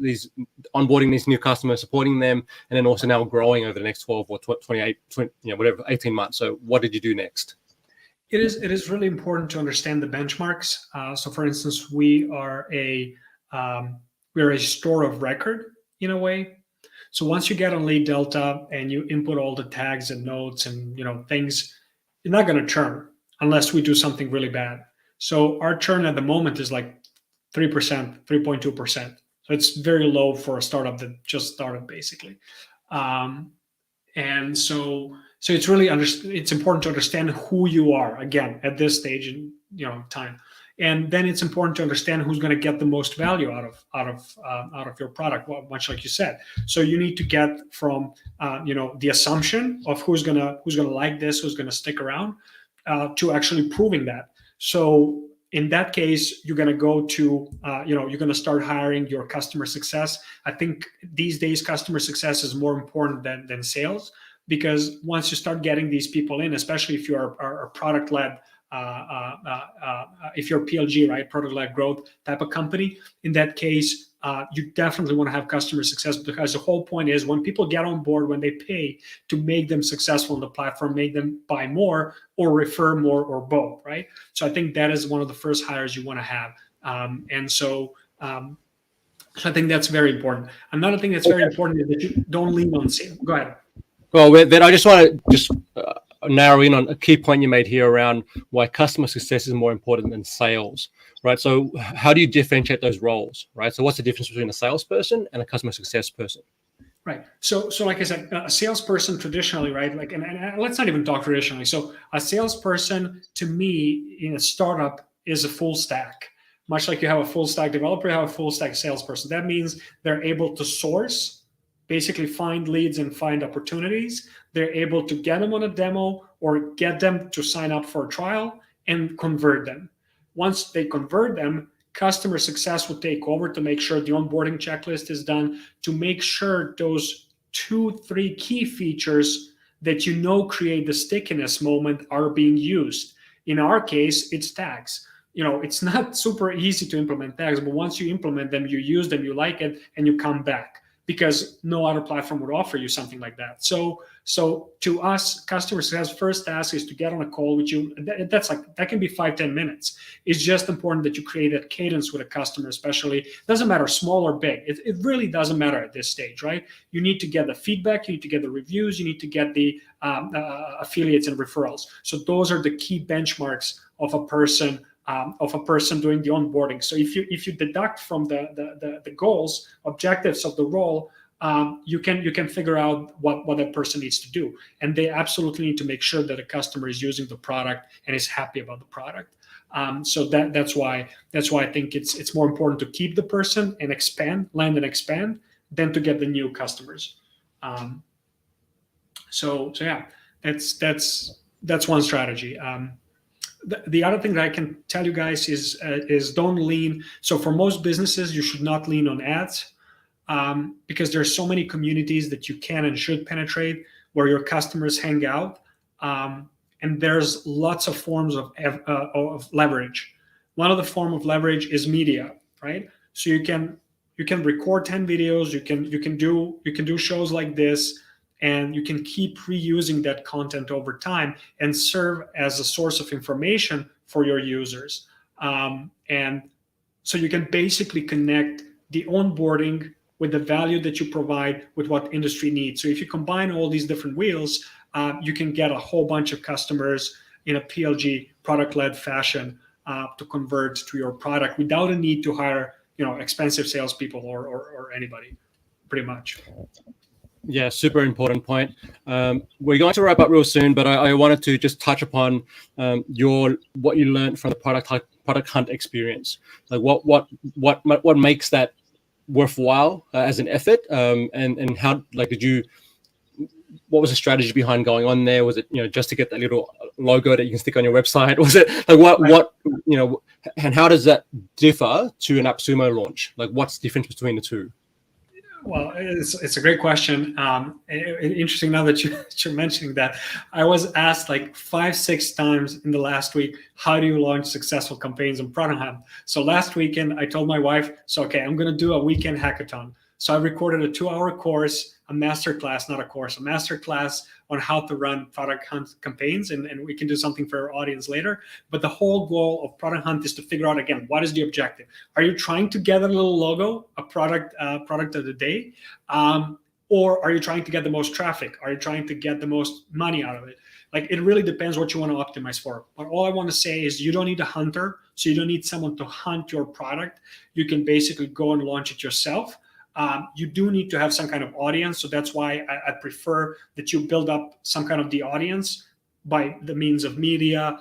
onboarding these new customers, supporting them, and then also now growing over the next 12 or 28, 20, whatever, 18 months. So what did you do next? It is really important to understand the benchmarks. So for instance, we're a store of record in a way. So once you get on LeadDelta and you input all the tags and notes and things, you're not going to churn unless we do something really bad. So our churn at the moment is 3%, 3.2%. So it's very low for a startup that just started basically. And so it's really it's important to understand who you are again at this stage in time. And then it's important to understand who's going to get the most value out of your product, much like you said. So you need to get from the assumption of who's gonna like this, who's gonna stick around, to actually proving that. So in that case, you're gonna go to you're gonna start hiring your customer success. I think these days customer success is more important than sales, because once you start getting these people in, especially if you are product led. If you're PLG, right, product-led growth type of company, in that case, you definitely want to have customer success, because the whole point is when people get on board, when they pay, to make them successful on the platform, make them buy more or refer more or both, right? So I think that is one of the first hires you want to have. And so I think that's very important. Another thing that's very important is that you don't lean on sales. Go ahead. Well, then I just want to narrow in on a key point you made here around why customer success is more important than sales, right? So how do you differentiate those roles, right? So what's the difference between a salesperson and a customer success person? Right. So like I said, a salesperson traditionally, right? Like, and let's not even talk traditionally. So a salesperson, to me, in a startup, is a full stack. Much like you have a full stack developer, you have a full stack salesperson. That means they're able to source, basically find leads and find opportunities. They're able to get them on a demo or get them to sign up for a trial and convert them. Once they convert them, customer success will take over to make sure the onboarding checklist is done, to make sure those 2-3 key features that create the stickiness moment are being used. In our case, it's tags. It's not super easy to implement tags, but once you implement them, you use them, you like it, and you come back, because no other platform would offer you something like that. So to us, customer success first task is to get on a call with you. That can be 5-10 minutes. It's just important that you create that cadence with a customer, especially. It doesn't matter small or big. It really doesn't matter at this stage, right? You need to get the feedback, you need to get the reviews, you need to get the affiliates and referrals. So those are the key benchmarks of a person doing the onboarding. So if you deduct from the goals, objectives of the role, you can figure out what that person needs to do. And they absolutely need to make sure that a customer is using the product and is happy about the product. So that's why I think it's more important to keep the person and land and expand, than to get the new customers. So yeah, that's one strategy. The other thing that I can tell you guys is don't lean. So for most businesses, you should not lean on ads, because there's so many communities that you can and should penetrate where your customers hang out, and there's lots of forms of leverage. One of the form of leverage is media, right? So you can record 10 videos, you can do shows like this, and you can keep reusing that content over time and serve as a source of information for your users. And so you can basically connect the onboarding with the value that you provide with what industry needs. So if you combine all these different wheels, you can get a whole bunch of customers in a PLG, product-led fashion, to convert to your product without a need to hire expensive salespeople or anybody, pretty much. Yeah, super important point. We're going to wrap up real soon, but I wanted to just touch upon what you learned from the product hunt experience. Like what makes that worthwhile as an effort, and how what was the strategy behind going on there? Was it just to get that little logo that you can stick on your website? Was it like what and how does that differ to an AppSumo launch? Like what's the difference between the two? Well, it's a great question. Interesting now that you're mentioning that. I was asked like 5-6 times in the last week, how do you launch successful campaigns on Product Hunt? So last weekend, I told my wife, okay, I'm going to do a weekend hackathon. So I recorded a 2-hour course, a masterclass on how to run Product Hunt campaigns, and we can do something for our audience later. But the whole goal of Product Hunt is to figure out, again, what is the objective? Are you trying to get a little logo, a product of the day? Or are you trying to get the most traffic? Are you trying to get the most money out of it? Like, it really depends what you want to optimize for. But all I want to say is you don't need a hunter. So you don't need someone to hunt your product. You can basically go and launch it yourself. You do need to have some kind of audience. So that's why I prefer that you build up some kind of the audience by the means of media,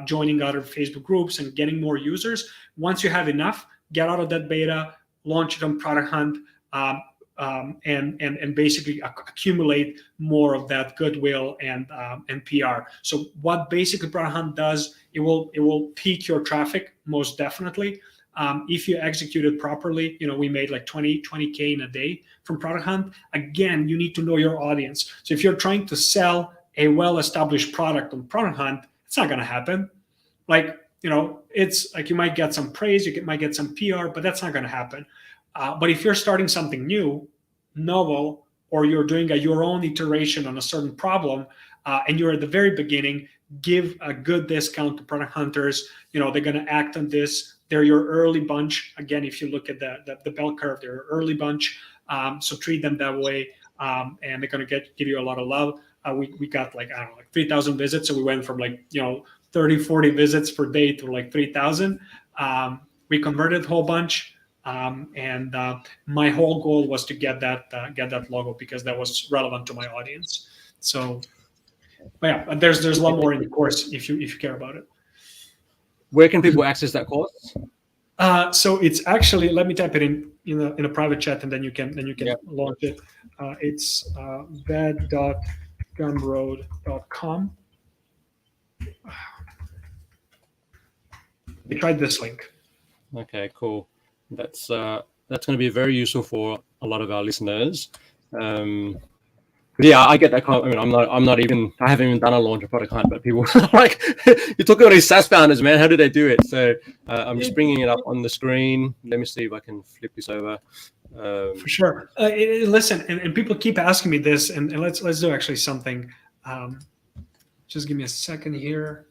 joining other Facebook groups and getting more users. Once you have enough, get out of that beta, launch it on Product Hunt, and basically accumulate more of that goodwill and PR. So what basically Product Hunt does, it will peak your traffic most definitely. If you execute it properly, we made like 20K in a day from Product Hunt. Again, you need to know your audience. So if you're trying to sell a well-established product on Product Hunt, it's not going to happen. It's like you might get some praise, you might get some PR, but that's not going to happen. But if you're starting something new, novel, or you're doing your own iteration on a certain problem, and you're at the very beginning, give a good discount to product hunters. They're going to act on this. They're your early bunch. Again, if you look at the bell curve, they're your early bunch. So treat them that way, and they're going to give you a lot of love. We got like 3,000 visits, so we went from 30, 40 visits per day to 3,000. We converted a whole bunch. And my whole goal was to get that logo because that was relevant to my audience. So, but yeah, there's a lot more in the course if you care about it. Where can people access that course? So it's actually, let me type it in a private chat, and then you can launch it. It's ved.gumroad.com. We tried this link. Okay, cool. That's going to be very useful for a lot of our listeners. Yeah, I get that. I mean, I haven't even done a launch of product hunt, but people like, you're talking about these SaaS founders, man. How do they do it? So I'm just bringing it up on the screen. Let me see if I can flip this over. For sure. Listen, and people keep asking me this, and let's do actually something. Just give me a second here.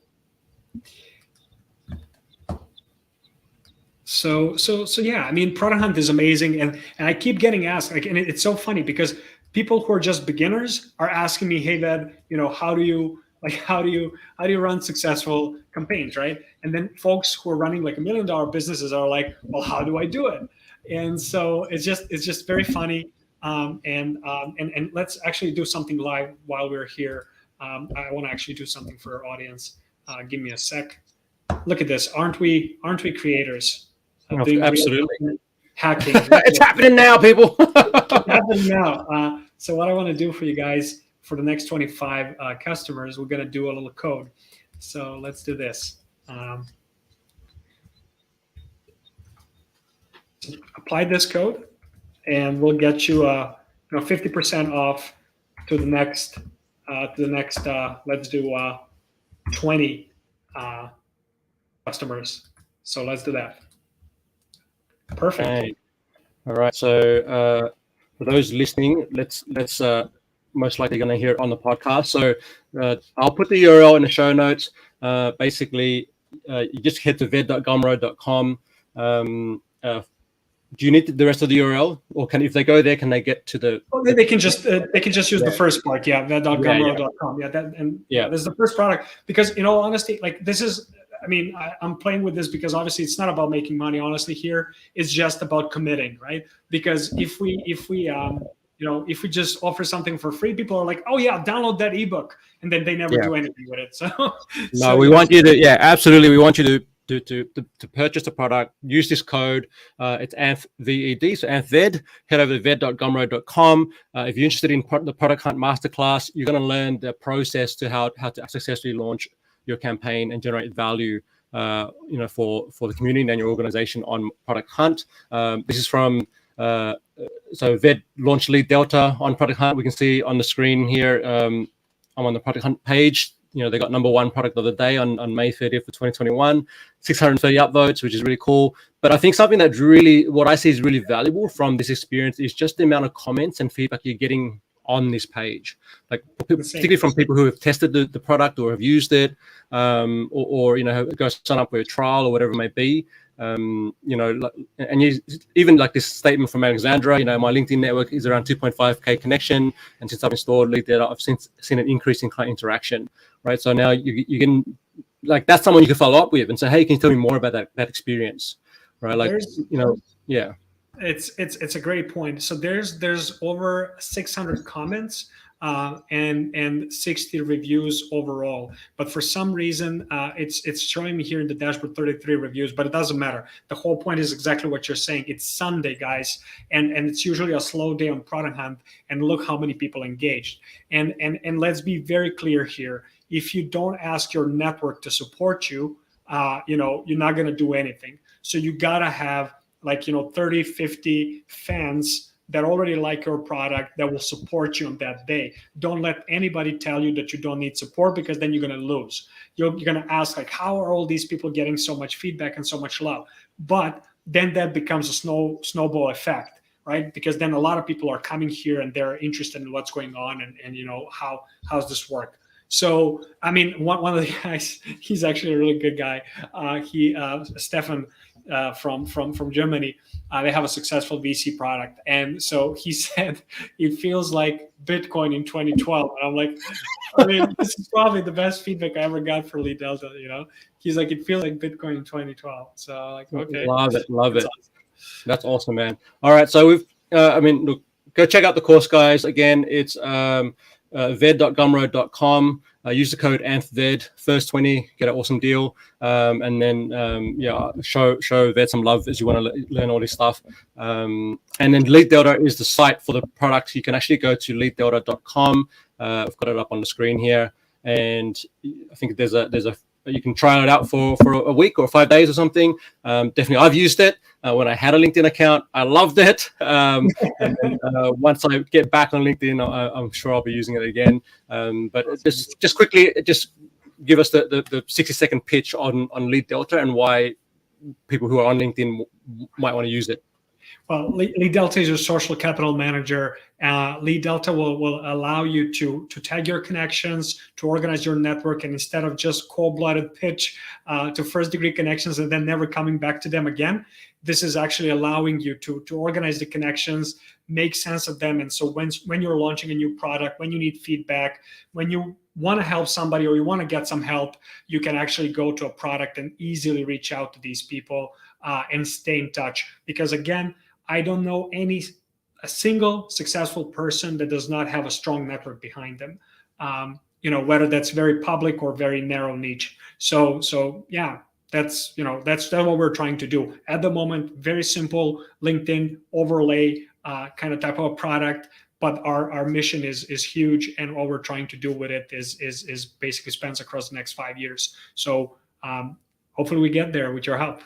So yeah, I mean, product hunt is amazing, and I keep getting asked, and it's so funny because people who are just beginners are asking me, hey, Ved, how do you run successful campaigns, right? And then folks who are running $1 million businesses are like, well, how do I do it? And so it's just very funny. And let's actually do something live while we're here. I want to actually do something for our audience. Give me a sec. Look at this. Aren't we creators? Absolutely. Hacking. It's happening now, people. It's happening now. So what I want to do for you guys, for the next 25 customers, we're going to do a little code. So let's do this. Apply this code, and we'll get you 50% off to the next. Let's do 20 customers. So let's do that. Perfect. Okay. All right. So for those listening, let's most likely going to hear it on the podcast. So I'll put the URL in the show notes. Basically, you just head to ved.gumroad.com. Do you need the rest of the URL, or if they go there, can they get to the? Oh, they can just use the first part. Yeah, ved.gumroad.com. Yeah, this is the first product, because in all honesty, this is. I mean, I'm playing with this because obviously it's not about making money. Honestly, here it's just about committing, right? Because if we just offer something for free, people are like, oh yeah, download that ebook, and then they never do anything with it. So we want you to, absolutely, we want you to purchase the product. Use this code. It's ANTHVED, so ANTHVED. Head over to ved.gumroad.com. If you're interested in the Product Hunt Masterclass, you're going to learn the process to how to successfully launch your campaign and generate value, for the community and your organization on Product Hunt. This is from so Ved launched LeadDelta on Product Hunt. We can see on the screen here. I'm on the Product Hunt page. They got #1 product of the day on May 30th of 2021, 630 upvotes, which is really cool. But I think something that what I see is really valuable from this experience is just the amount of comments and feedback you're getting on this page, particularly from people who have tested the product or have used it, or go sign up for a trial or whatever it may be. And even like this statement from Alexandra, my LinkedIn network is around 2.5K connection, and since I've installed LeadDelta, I've seen an increase in client interaction, right? So now you can, that's someone you can follow up with and say, hey, can you tell me more about that experience, right? Yeah. It's a great point. So there's over 600 comments and 60 reviews overall. But for some reason, it's showing me here in the dashboard 33 reviews, but it doesn't matter. The whole point is exactly what you're saying. It's Sunday, guys, and it's usually a slow day on Product Hunt. And look how many people engaged. And let's be very clear here. If you don't ask your network to support you, you're not going to do anything. So you gotta have 30, 50 fans that already like your product that will support you on that day. Don't let anybody tell you that you don't need support, because then you're going to lose. You're going to ask, how are all these people getting so much feedback and so much love? But then that becomes a snowball effect, right? Because then a lot of people are coming here and they're interested in what's going on and how's this work. So, I mean, one of the guys, he's actually a really good guy. Stefan from Germany, they have a successful VC product. And so he said, it feels like Bitcoin in 2012. And I'm like, I mean, this is probably the best feedback I ever got for LeadDelta, you know? He's like, it feels like Bitcoin in 2012. So like, okay. Love it. That's Awesome. That's awesome, man. All right. So we've, look, go check out the course, guys. Again, it's ved.gumroad.com. Use the code ANTHVED, first 20, get an awesome deal. And then, show Ved some love as you want to learn all this stuff. And then LeadDelta is the site for the products. You can actually go to leaddelta.com. I've got it up on the screen here. And I think there's a you can try it out for a week or 5 days or something. Definitely, I've used it when I had a LinkedIn account. I loved it. And then, once I get back on LinkedIn, I'm sure I'll be using it again. But just quickly, just give us the 60-second pitch on LeadDelta and why people who are on LinkedIn might want to use it. Well, LeadDelta is your social capital manager. LeadDelta will allow you to tag your connections, to organize your network, and instead of just cold-blooded pitch to first-degree connections and then never coming back to them again, this is actually allowing you to organize the connections, make sense of them. And so when you're launching a new product, when you need feedback, when you want to help somebody or you want to get some help, you can actually go to a product and easily reach out to these people and stay in touch. Because again, I don't know a single successful person that does not have a strong network behind them. Whether that's very public or very narrow niche. So yeah, that's what we're trying to do at the moment. Very simple LinkedIn overlay kind of type of a product, but our mission is huge, and what we're trying to do with it is basically spans across the next 5 years. So hopefully we get there with your help.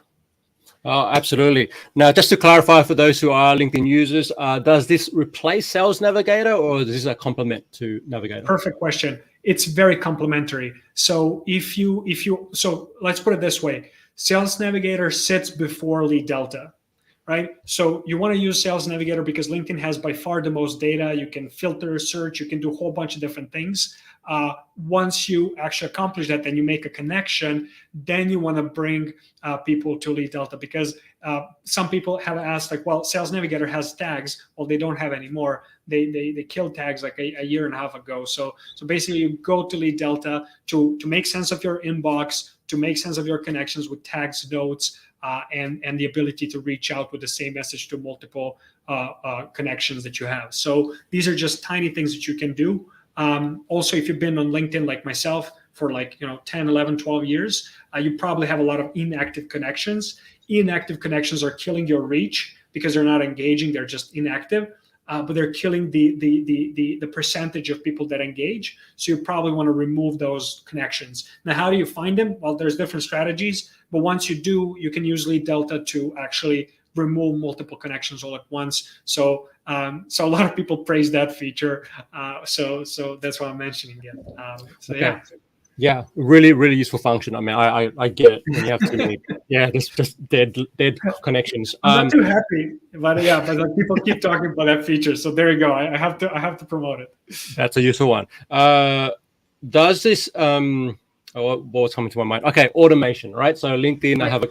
Oh, absolutely. Now, just to clarify for those who are LinkedIn users, does this replace Sales Navigator, or is this a complement to Navigator? Perfect question. It's very complementary. So so let's put it this way: Sales Navigator sits before LeadDelta, right? So you want to use Sales Navigator because LinkedIn has by far the most data. You can filter, search, you can do a whole bunch of different things. Once you actually accomplish that, then you make a connection, then you want to bring people to LeadDelta, because some people have asked, like, well, Sales Navigator has tags. Well, they don't have anymore. They killed tags like a year and a half ago. So basically you go to LeadDelta to make sense of your inbox, to make sense of your connections with tags, notes, and the ability to reach out with the same message to multiple connections that you have. So these are just tiny things that you can do. Also, if you've been on LinkedIn like myself for 10, 11, 12 years, you probably have a lot of inactive connections. Inactive connections are killing your reach because they're not engaging, they're just inactive, but they're killing the percentage of people that engage. So you probably want to remove those connections. Now, how do you find them? Well, there's different strategies, but once you do, you can use LeadDelta to actually remove multiple connections all at once. So a lot of people praise that feature. So that's why I'm mentioning it. Okay. Yeah, really, really useful function. I mean, I get it when you have too many. Yeah, just dead connections. I'm not too happy, but people keep talking about that feature. So there you go. I have to promote it. That's a useful one. Does this what was coming to my mind? Okay, automation, right? So LinkedIn, they have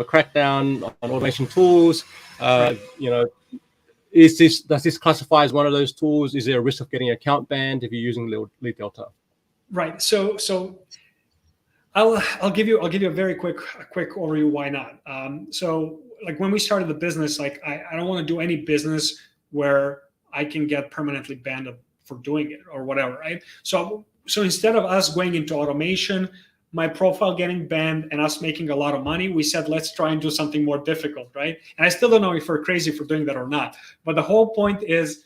a crackdown on automation tools. Does this classify as one of those tools? Is there a risk of getting account banned if you're using LeadDelta? Right. So I'll give you a very quick overview. Why not? So like when we started the business, like I don't want to do any business where I can get permanently banned for doing it or whatever, right? So instead of us going into automation, my profile getting banned, and us making a lot of money, we said, let's try and do something more difficult, right? And I still don't know if we're crazy for doing that or not. But the whole point is,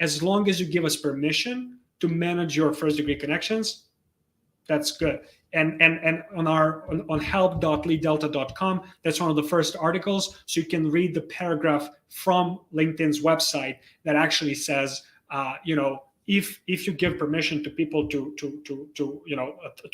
as long as you give us permission to manage your first degree connections, that's good. And on help.leaddelta.com, that's one of the first articles. So you can read the paragraph from LinkedIn's website that actually says, if you give permission to people to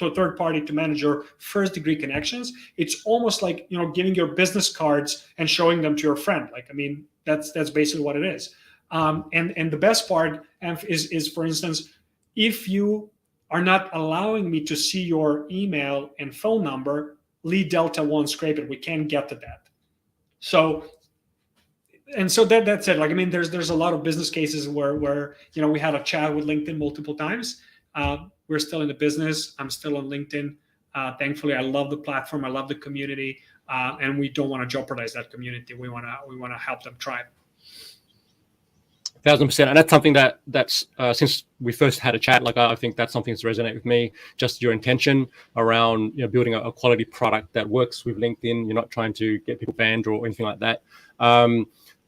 a third party to manage your first degree connections, it's almost like giving your business cards and showing them to your friend. Like, I mean, that's basically what it is. And the best part is, for instance, if you are not allowing me to see your email and phone number, LeadDelta won't scrape it. We can't get to that. So that's it. Like, I mean, there's a lot of business cases where we had a chat with LinkedIn multiple times. We're still in the business. I'm still on LinkedIn. Thankfully, I love the platform. I love the community, and we don't want to jeopardize that community. We want to help them thrive. 1,000%, and that's something that's since we first had a chat, like I think that's something that's resonated with me. Just your intention around building a quality product that works with LinkedIn. You're not trying to get people banned or anything like that.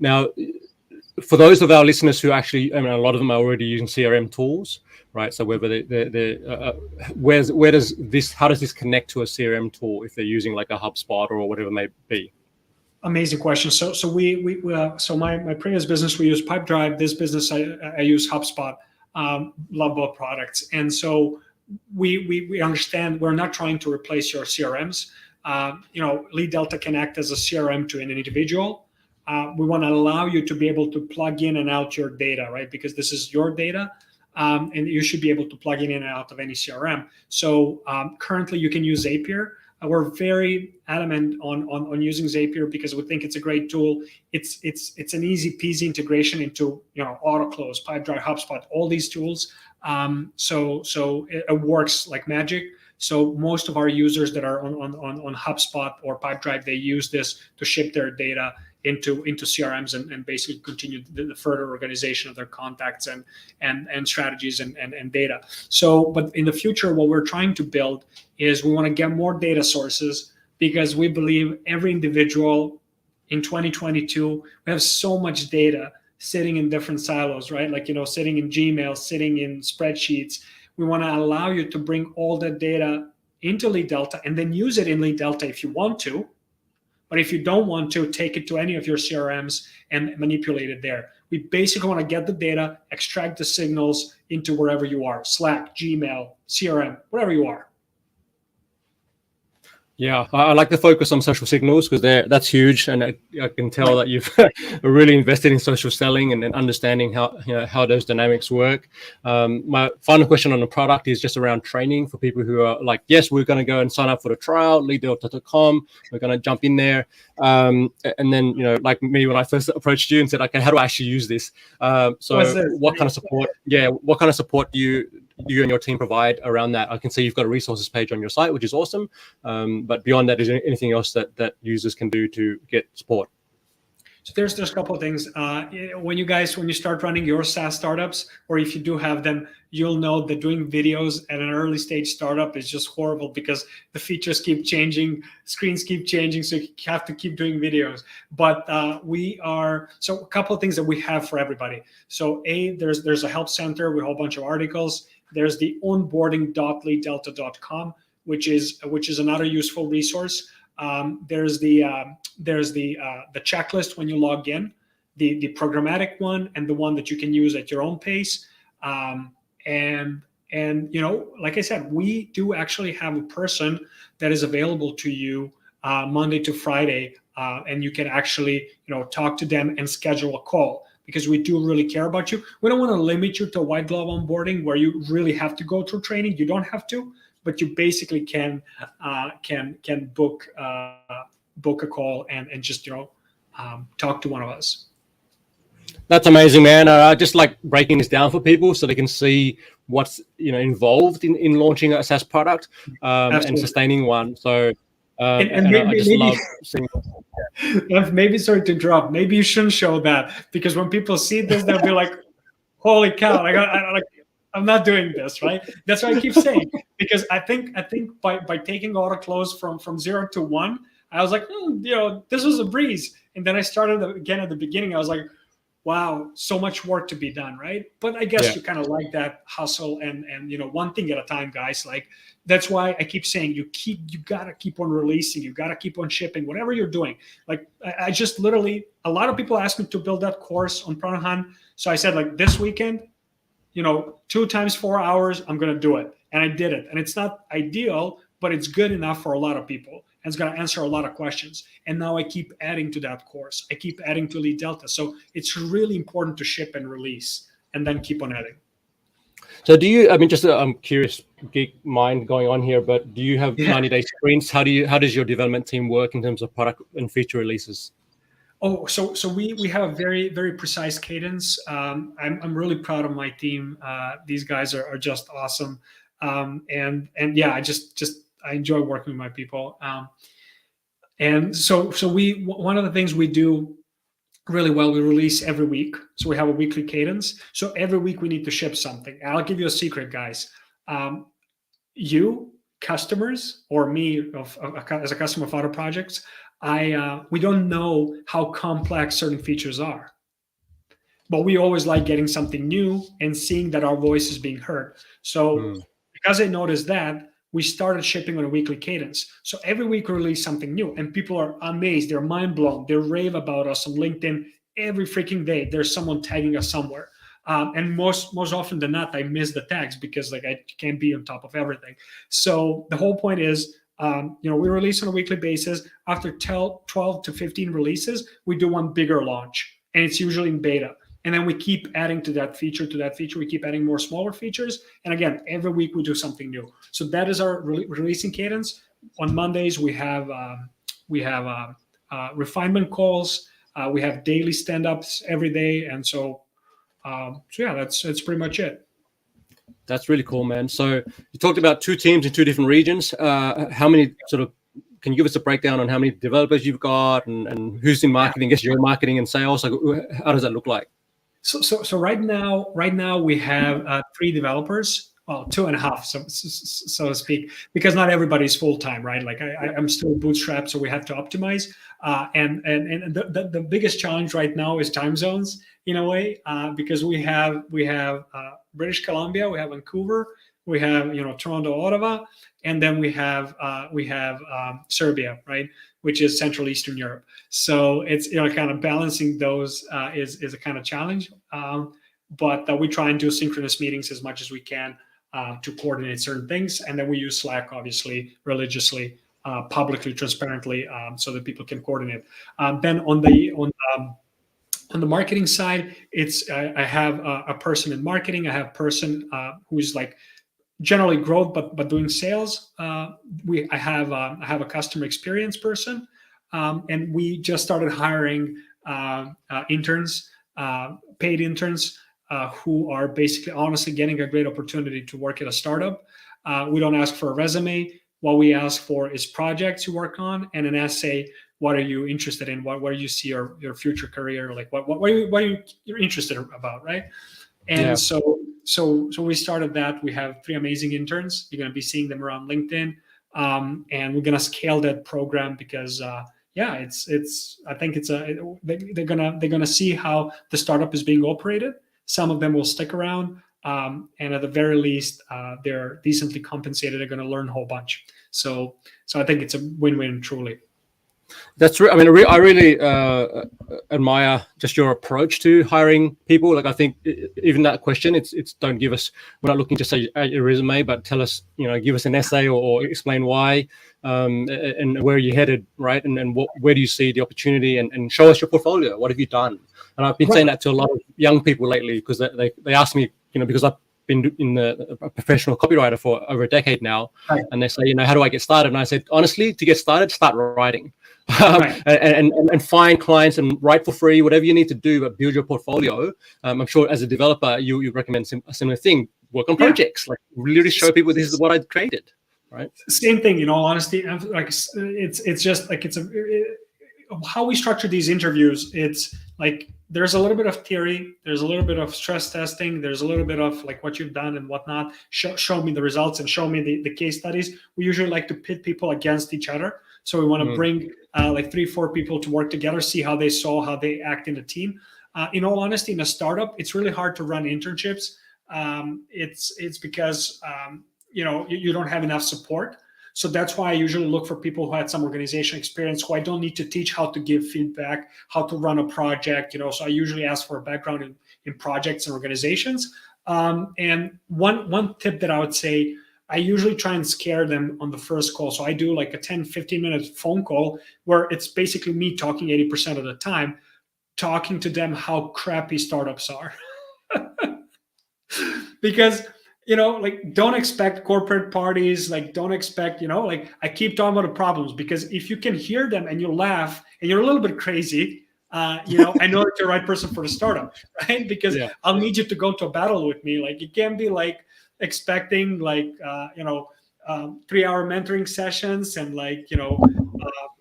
Now, for those of our listeners who actually, I mean, a lot of them are already using CRM tools, right? So whether how does this connect to a CRM tool if they're using like a HubSpot or whatever it may be? Amazing question. So my previous business, we use Pipedrive. This business, I use HubSpot. Love both products. And so we understand we're not trying to replace your CRMs. LeadDelta can act as a CRM to an individual. We want to allow you to be able to plug in and out your data, right? Because this is your data. And you should be able to plug in and out of any CRM. So currently you can use Zapier. We're very adamant on using Zapier because we think it's a great tool. It's an easy peasy integration into AutoClose, Pipedrive, HubSpot, all these tools. So it works like magic. So most of our users that are on HubSpot or Pipedrive, they use this to ship their data into CRMs and basically continue the further organization of their contacts and strategies and data. So, but in the future, what we're trying to build is we want to get more data sources because we believe every individual in 2022, we have so much data sitting in different silos, right? Like, sitting in Gmail, sitting in spreadsheets. We want to allow you to bring all that data into LeadDelta and then use it in LeadDelta if you want to. But if you don't want to, take it to any of your CRMs and manipulate it there. We basically want to get the data, extract the signals into wherever you are, Slack, Gmail, CRM, wherever you are. Yeah, I like the focus on social signals because that's huge, and I can tell that you've really invested in social selling and understanding how those dynamics work. My final question on the product is just around training for people who are like, yes, we're going to go and sign up for the trial, LeadDelta.com. We're going to jump in there, and then like me when I first approached you and said, okay, how do I actually use this? What kind of support? Yeah, what kind of support do you and your team provide around that? I can see you've got a resources page on your site, which is awesome. But beyond that, is there anything else that users can do to get support? So there's a couple of things. When you start running your SaaS startups, or if you do have them, you'll know that doing videos at an early stage startup is just horrible because the features keep changing, screens keep changing, so you have to keep doing videos. But so a couple of things that we have for everybody. So there's a help center with a whole bunch of articles. There's the onboarding.leaddelta.com, which is another useful resource. There's the checklist when you log in, the programmatic one, and the one that you can use at your own pace. And like I said, we do actually have a person that is available to you Monday to Friday, and you can actually talk to them and schedule a call, because we do really care about you. We don't want to limit you to white glove onboarding where you really have to go through training. You don't have to, but you basically can book a call and just talk to one of us. That's amazing, man. I just like breaking this down for people so they can see what's involved in launching a SaaS product and sustaining one. So love seeing. Maybe, sorry to interrupt, maybe you shouldn't show that, because when people see this, they'll be like, holy cow, I'm not doing this, right? That's what I keep saying, because I think by taking AutoClose from 0 to 1, I was like, this was a breeze. And then I started again at the beginning. I was like, wow, so much work to be done, right? But I guess you kind of like that hustle and one thing at a time, guys. Like, that's why I keep saying you gotta keep on releasing, you gotta keep on shipping, whatever you're doing. Like, I just literally, a lot of people asked me to build that course on Pranahan. So I said, like, this weekend, 2 times 4 hours, I'm gonna do it. And I did it. And it's not ideal, but it's good enough for a lot of people. And it's going to answer a lot of questions. And now I keep adding to that course. I keep adding to LeadDelta. So it's really important to ship and release and then keep on adding. So do you, I mean, just I'm curious, geek mind going on here, but do you have 90-day sprints? How does your development team work in terms of product and feature releases? Oh, so we have a very, very precise cadence. I'm really proud of my team. These guys are just awesome. And yeah, I enjoy working with my people. And so one of the things we do really well, we release every week. So we have a weekly cadence. So every week we need to ship something. And I'll give you a secret, guys. You customers or me as a customer of other projects, we don't know how complex certain features are, but we always like getting something new and seeing that our voice is being heard. So because I noticed that, we started shipping on a weekly cadence. So every week we release something new, and people are amazed, they're mind blown, they rave about us on LinkedIn every freaking day. There's someone tagging us somewhere. And most often than not, I miss the tags because like I can't be on top of everything. So the whole point is, we release on a weekly basis. After 12 to 15 releases, we do one bigger launch, and it's usually in beta. And then we keep adding to that feature, We keep adding more smaller features. And again, every week we do something new. So that is our releasing cadence. On Mondays, we have refinement calls. We have daily stand-ups every day. And so yeah, that's pretty much it. That's really cool, man. So you talked about 2 teams in 2 different regions. How many can you give us a breakdown on how many developers you've got and who's in marketing? I guess you're marketing and sales. Like, how does that look like? So right now we have 3 developers, well, 2.5, so to speak, because not everybody's full time, right? Like I'm still bootstrapped, so we have to optimize. And the biggest challenge right now is time zones in a way, because we have British Columbia, we have Vancouver, we have Toronto, Ottawa, and then we have Serbia, right, which is Central Eastern Europe. So it's kind of balancing those is a kind of challenge, but we try and do synchronous meetings as much as we can to coordinate certain things, and then we use Slack obviously religiously, publicly, transparently, so that people can coordinate. Then on the marketing side, it's I have a person in marketing. I have a person who's like generally growth, but doing sales. I have a customer experience person, and we just started hiring interns, paid interns, who are basically honestly getting a great opportunity to work at a startup. We don't ask for a resume. What we ask for is projects you work on and an essay. What are you interested in? Where you see your future career? Like what are you're interested about, right? And so we started that. We have 3 amazing interns. You're going to be seeing them around LinkedIn, and we're going to scale that program because I think they're gonna see how the startup is being operated. Some of them will stick around, and at the very least, they're decently compensated. They're going to learn a whole bunch. So I think it's a win-win, truly. That's true. I mean, I really admire just your approach to hiring people. Like, I think even that question, it's don't give us. We're not looking to say your resume, but tell us, give us an essay or explain why, and where you're headed, right? And where do you see the opportunity, and show us your portfolio. What have you done? And I've been saying that to a lot of young people lately because they ask me, because I've been a professional copywriter for over a decade now, right. And they say, how do I get started? And I said, honestly, to get started, start writing. Right. and find clients and write for free, whatever you need to do, but build your portfolio. I'm sure as a developer, you recommend a similar thing. Work on projects, like really show people this is what I created, right? Same thing, in all honesty. Like it's just like how we structure these interviews. It's like there's a little bit of theory, there's a little bit of stress testing, there's a little bit of like what you've done and whatnot. Show me the results and show me the case studies. We usually like to pit people against each other. So we want to bring like 3-4 people to work together, see how they act in a team. In all honesty, in a startup, it's really hard to run internships. It's because you don't have enough support. So that's why I usually look for people who had some organization experience, who I don't need to teach how to give feedback, how to run a project. So I usually ask for a background in projects and organizations. And one tip that I would say, I usually try and scare them on the first call. So I do like a 10-15 minute phone call where it's basically me talking 80% of the time, talking to them how crappy startups are. Because like don't expect corporate parties, like don't expect, like I keep talking about the problems, because if you can hear them and you laugh and you're a little bit crazy, I know that you're the right person for the startup, right? Because I'll need you to go to a battle with me. Like you can't be like expecting like, 3-hour mentoring sessions and like,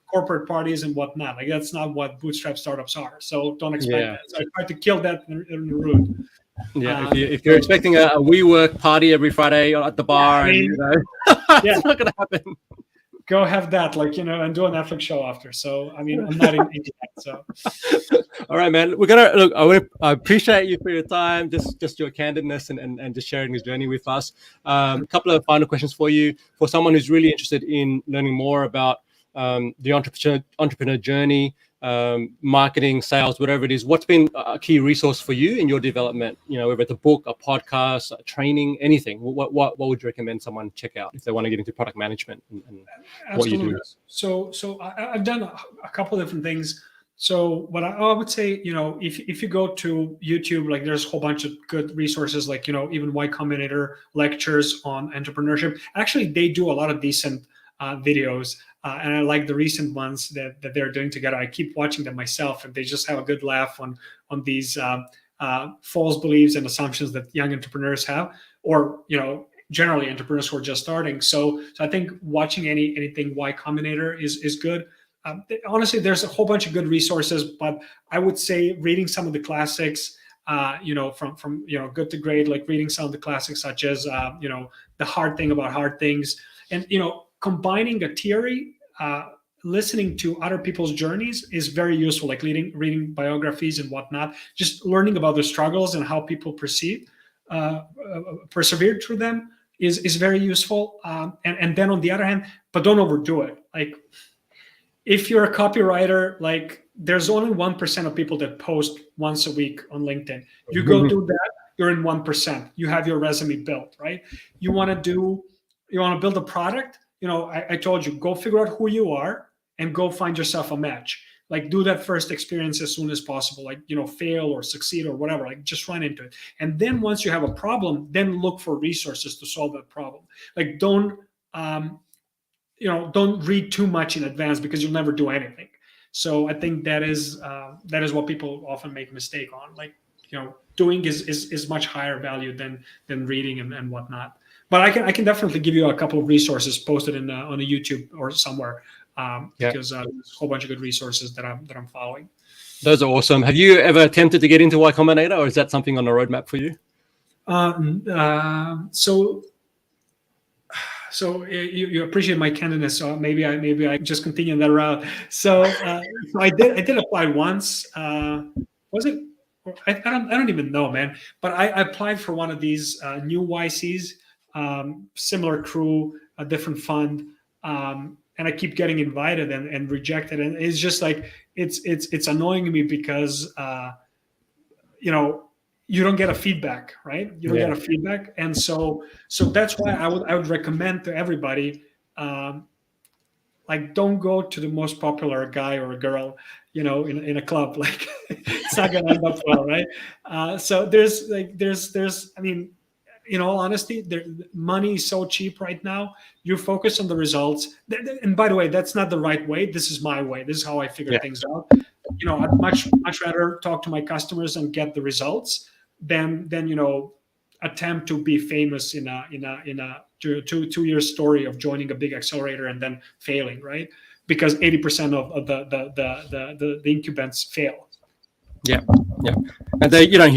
corporate parties and whatnot. Like that's not what bootstrap startups are. So don't expect that. So I try to kill that in the root. Yeah, if you're expecting a WeWork party every Friday at the bar, it's not gonna happen. Go have that, like, and do a Netflix show after. So I mean, I'm not into that. So all right, man. We're gonna look. I appreciate you for your time, just your candidness and just sharing this journey with us. A couple of final questions for you. For someone who's really interested in learning more about the entrepreneur journey, marketing, sales, whatever it is, what's been a key resource for you in your development? Whether it's a book, a podcast, a training, anything. What would you recommend someone check out if they want to get into product management and what you do? So I've done a couple of different things. So what I would say, if you go to YouTube, like there's a whole bunch of good resources, like, even Y Combinator lectures on entrepreneurship. Actually, they do a lot of decent videos. And I like the recent ones that they're doing together. I keep watching them myself, and they just have a good laugh on these false beliefs and assumptions that young entrepreneurs have, or generally entrepreneurs who are just starting. So I think watching anything Y Combinator is good. Honestly, there's a whole bunch of good resources, but I would say reading some of the classics, from good to great, like reading some of the classics such as The Hard Thing About Hard Things, and combining a theory, listening to other people's journeys is very useful, like reading biographies and whatnot, just learning about the struggles and how people persevered through them is very useful. And then on the other hand, but don't overdo it. Like if you're a copywriter, like there's only 1% of people that post once a week on LinkedIn. You go do that, you're in 1%. You have your resume built, right? You want to build a product. I told you, go figure out who you are and go find yourself a match. Like do that first experience as soon as possible, like, fail or succeed or whatever, like just run into it. And then once you have a problem, then look for resources to solve that problem. Like don't read too much in advance, because you'll never do anything. So I think that is what people often make a mistake on. Like, doing is much higher value than reading and whatnot. But I can definitely give you a couple of resources posted on a YouTube or somewhere, because there's a whole bunch of good resources that I'm following. Those are awesome. Have you ever attempted to get into Y Combinator, or is that something on the roadmap for you? So you appreciate my candidness, so maybe I just continue that route. So I did apply once. Was it? I don't even know, man. But I applied for one of these new YCs. Similar crew, a different fund, and I keep getting invited and rejected, and it's just like it's annoying me because you don't get a feedback, right? You don't get a feedback, and so that's why I would recommend to everybody, like don't go to the most popular guy or a girl, in a club. Like it's not gonna end up well, right? So there's I mean, in all honesty, money is so cheap right now. You focus on the results. And by the way, that's not the right way. This is my way. This is how I figure things out. I'd much rather talk to my customers and get the results than attempt to be famous in a 2-year story of joining a big accelerator and then failing, right? Because 80% of the incumbents fail. Yeah. And you don't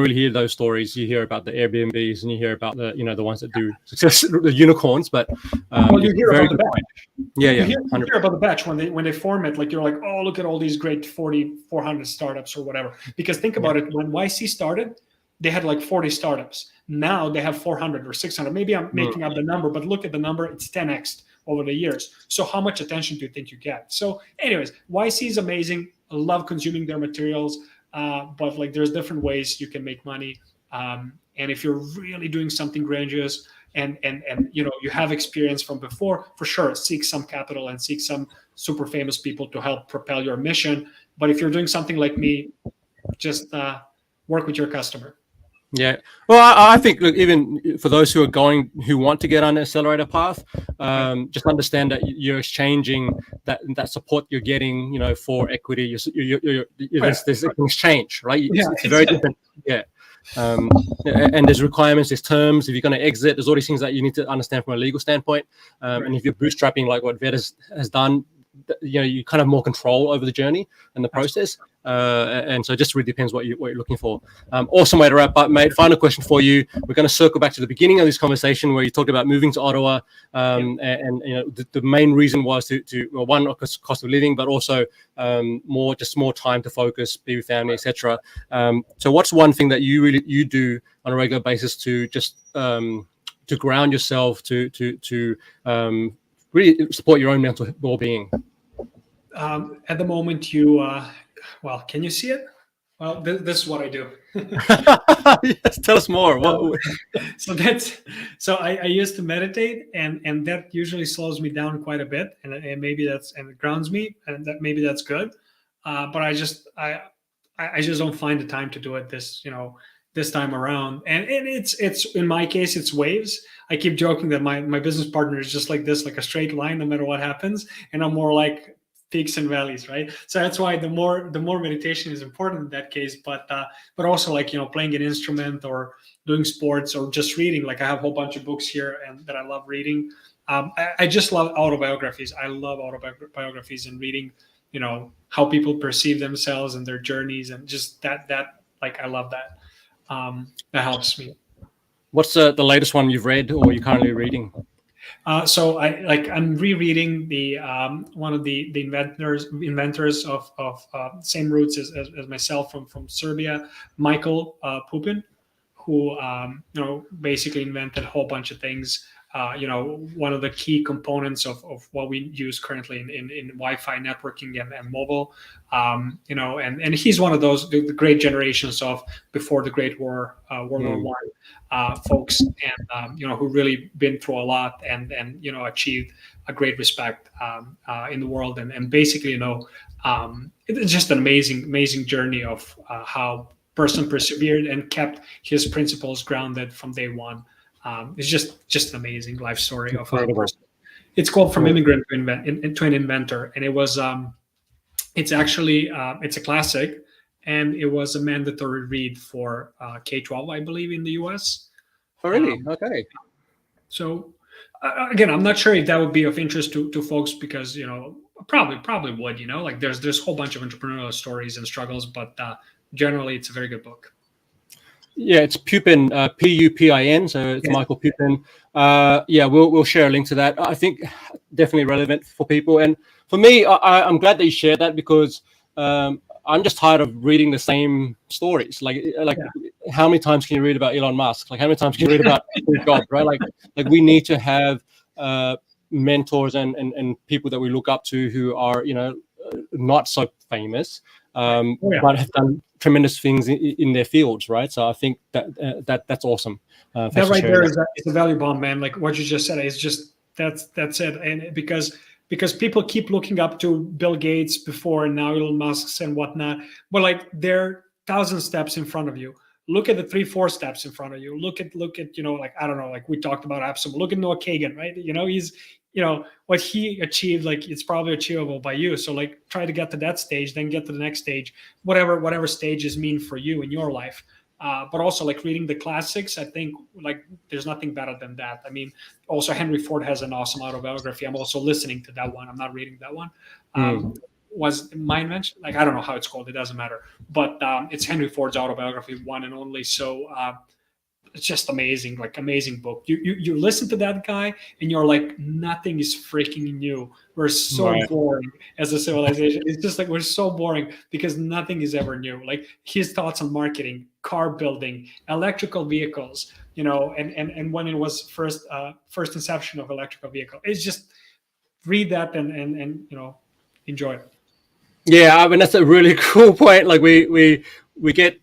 really hear those stories. You hear about the Airbnbs and you hear about the the ones that do success, the unicorns. But you hear about the batch. Yeah. You hear about the batch when they form it. Like you're like, oh, look at all these great 400 startups or whatever. Because think about it, when YC started, they had like 40 startups. Now they have 400 or 600. Maybe I'm making up the number, but look at the number. It's 10x over the years. So how much attention do you think you get? So anyways, YC is amazing. I love consuming their materials. But like there's different ways you can make money. And if you're really doing something grandiose and you have experience from before, for sure, seek some capital and seek some super famous people to help propel your mission. But if you're doing something like me, just work with your customer. Yeah. Well, I think, look, even for those who want to get on an accelerator path, just understand that you're exchanging that support you're getting, for equity. There's an exchange, right? It's very different. Yeah. And there's requirements, there's terms. If you're going to exit, there's all these things that you need to understand from a legal standpoint. And if you're bootstrapping like what Ved has done, you kind of have more control over the journey and the process. And so it just really depends what you're looking for. Awesome way to wrap up, mate. Final question for you. We're going to circle back to the beginning of this conversation where you talked about moving to Ottawa, and the main reason was to one, of course, cost of living, but also more time to focus, be with family, etc. So what's one thing that you do on a regular basis to just to ground yourself, to really support your own mental well-being? At the moment, well, can you see it? Well, this is what I do. Yes, tell us more. So I used to meditate, and that usually slows me down quite a bit, and maybe it grounds me, and maybe that's good. But I just don't find the time to do it this time around. And it's in my case, it's waves. I keep joking that my business partner is just like this, like a straight line, no matter what happens. And I'm more like peaks and valleys, right? So that's why the more meditation is important in that case. But also like, playing an instrument or doing sports or just reading. Like I have a whole bunch of books here and that I love reading. I just love autobiographies. I love autobiographies and reading, how people perceive themselves and their journeys, and just that like I love that. That helps me. What's the latest one you've read or you're currently reading? So I'm rereading the one of the inventors of same roots as myself from Serbia, Michael Pupin, who basically invented a whole bunch of things. One of the key components of what we use currently in Wi-Fi networking and mobile, and he's one of those the great generations of before the Great War, World War I folks, and who really been through a lot and achieved a great respect in the world, and basically it's just an amazing journey of how person persevered and kept his principles grounded from day one. It's just an amazing life story of a person. It's called From Immigrant to an Inventor, and it was it's actually it's a classic, and it was a mandatory read for K-12, I believe, in the US. Oh, really? Okay. So again, I'm not sure if that would be of interest to folks because probably would. Like there's a whole bunch of entrepreneurial stories and struggles, but generally it's a very good book. Yeah, it's Pupin, Pupin. So it's Michael Pupin. We'll share a link to that. I think definitely relevant for people. And for me, I'm glad that you shared that because I'm just tired of reading the same stories. Like how many times can you read about Elon Musk? Like how many times can you read about Steve Jobs, right? Like we need to have mentors and people that we look up to who are, not so famous, but have done tremendous things in their fields, right? So I think that's awesome. That right there is a value bomb, man. Like what you just said is just that's it. And because people keep looking up to Bill Gates before and now Elon Musk's and whatnot, but like they're 1,000 steps in front of you. Look at the 3-4 steps in front of you. Look at like I don't know, like we talked about Absalom. Look at Noah Kagan, right? He's what he achieved, like it's probably achievable by you. So like try to get to that stage, then get to the next stage, whatever stages mean for you in your life. But also like reading the classics, I think like there's nothing better than that. I mean, also Henry Ford has an awesome autobiography. I'm also listening to that one. I'm not reading that one. Was my invention? Like, I don't know how it's called. It doesn't matter. But it's Henry Ford's autobiography, one and only. So it's just amazing, like amazing book. You listen to that guy and you're like, nothing is freaking new. We're so boring as a civilization. It's just like we're so boring because nothing is ever new. Like his thoughts on marketing, car building, electrical vehicles, and when it was first inception of electrical vehicle. It's just read that and enjoy it. Yeah, I mean that's a really cool point. Like we get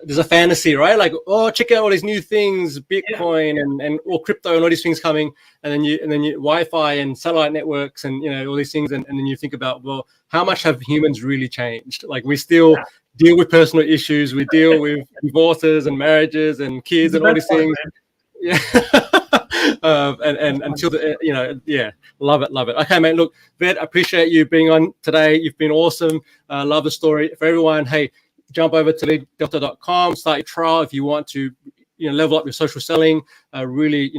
there's a fantasy, right? Like, oh, check out all these new things, Bitcoin and or crypto and all these things coming, and then you Wi-Fi and satellite networks and all these things, and then you think about, well, how much have humans really changed? Like, we still deal with personal issues, we deal with divorces and marriages and kids and all these things. Yeah. And until love it. Okay, mate. Look, Ved, appreciate you being on today. You've been awesome. Love the story. For everyone, hey, jump over to LeadDelta.com, start your trial if you want to, level up your social selling. Really,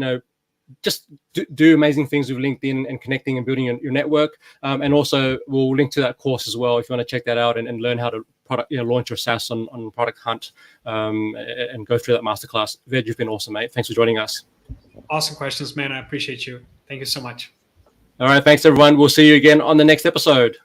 just do amazing things with LinkedIn and connecting and building your network. And also, we'll link to that course as well if you want to check that out and learn how to launch your SaaS on Product Hunt and go through that masterclass. Ved, you've been awesome, mate. Thanks for joining us. Awesome questions, man. I appreciate you. Thank you so much. All right. Thanks, everyone. We'll see you again on the next episode.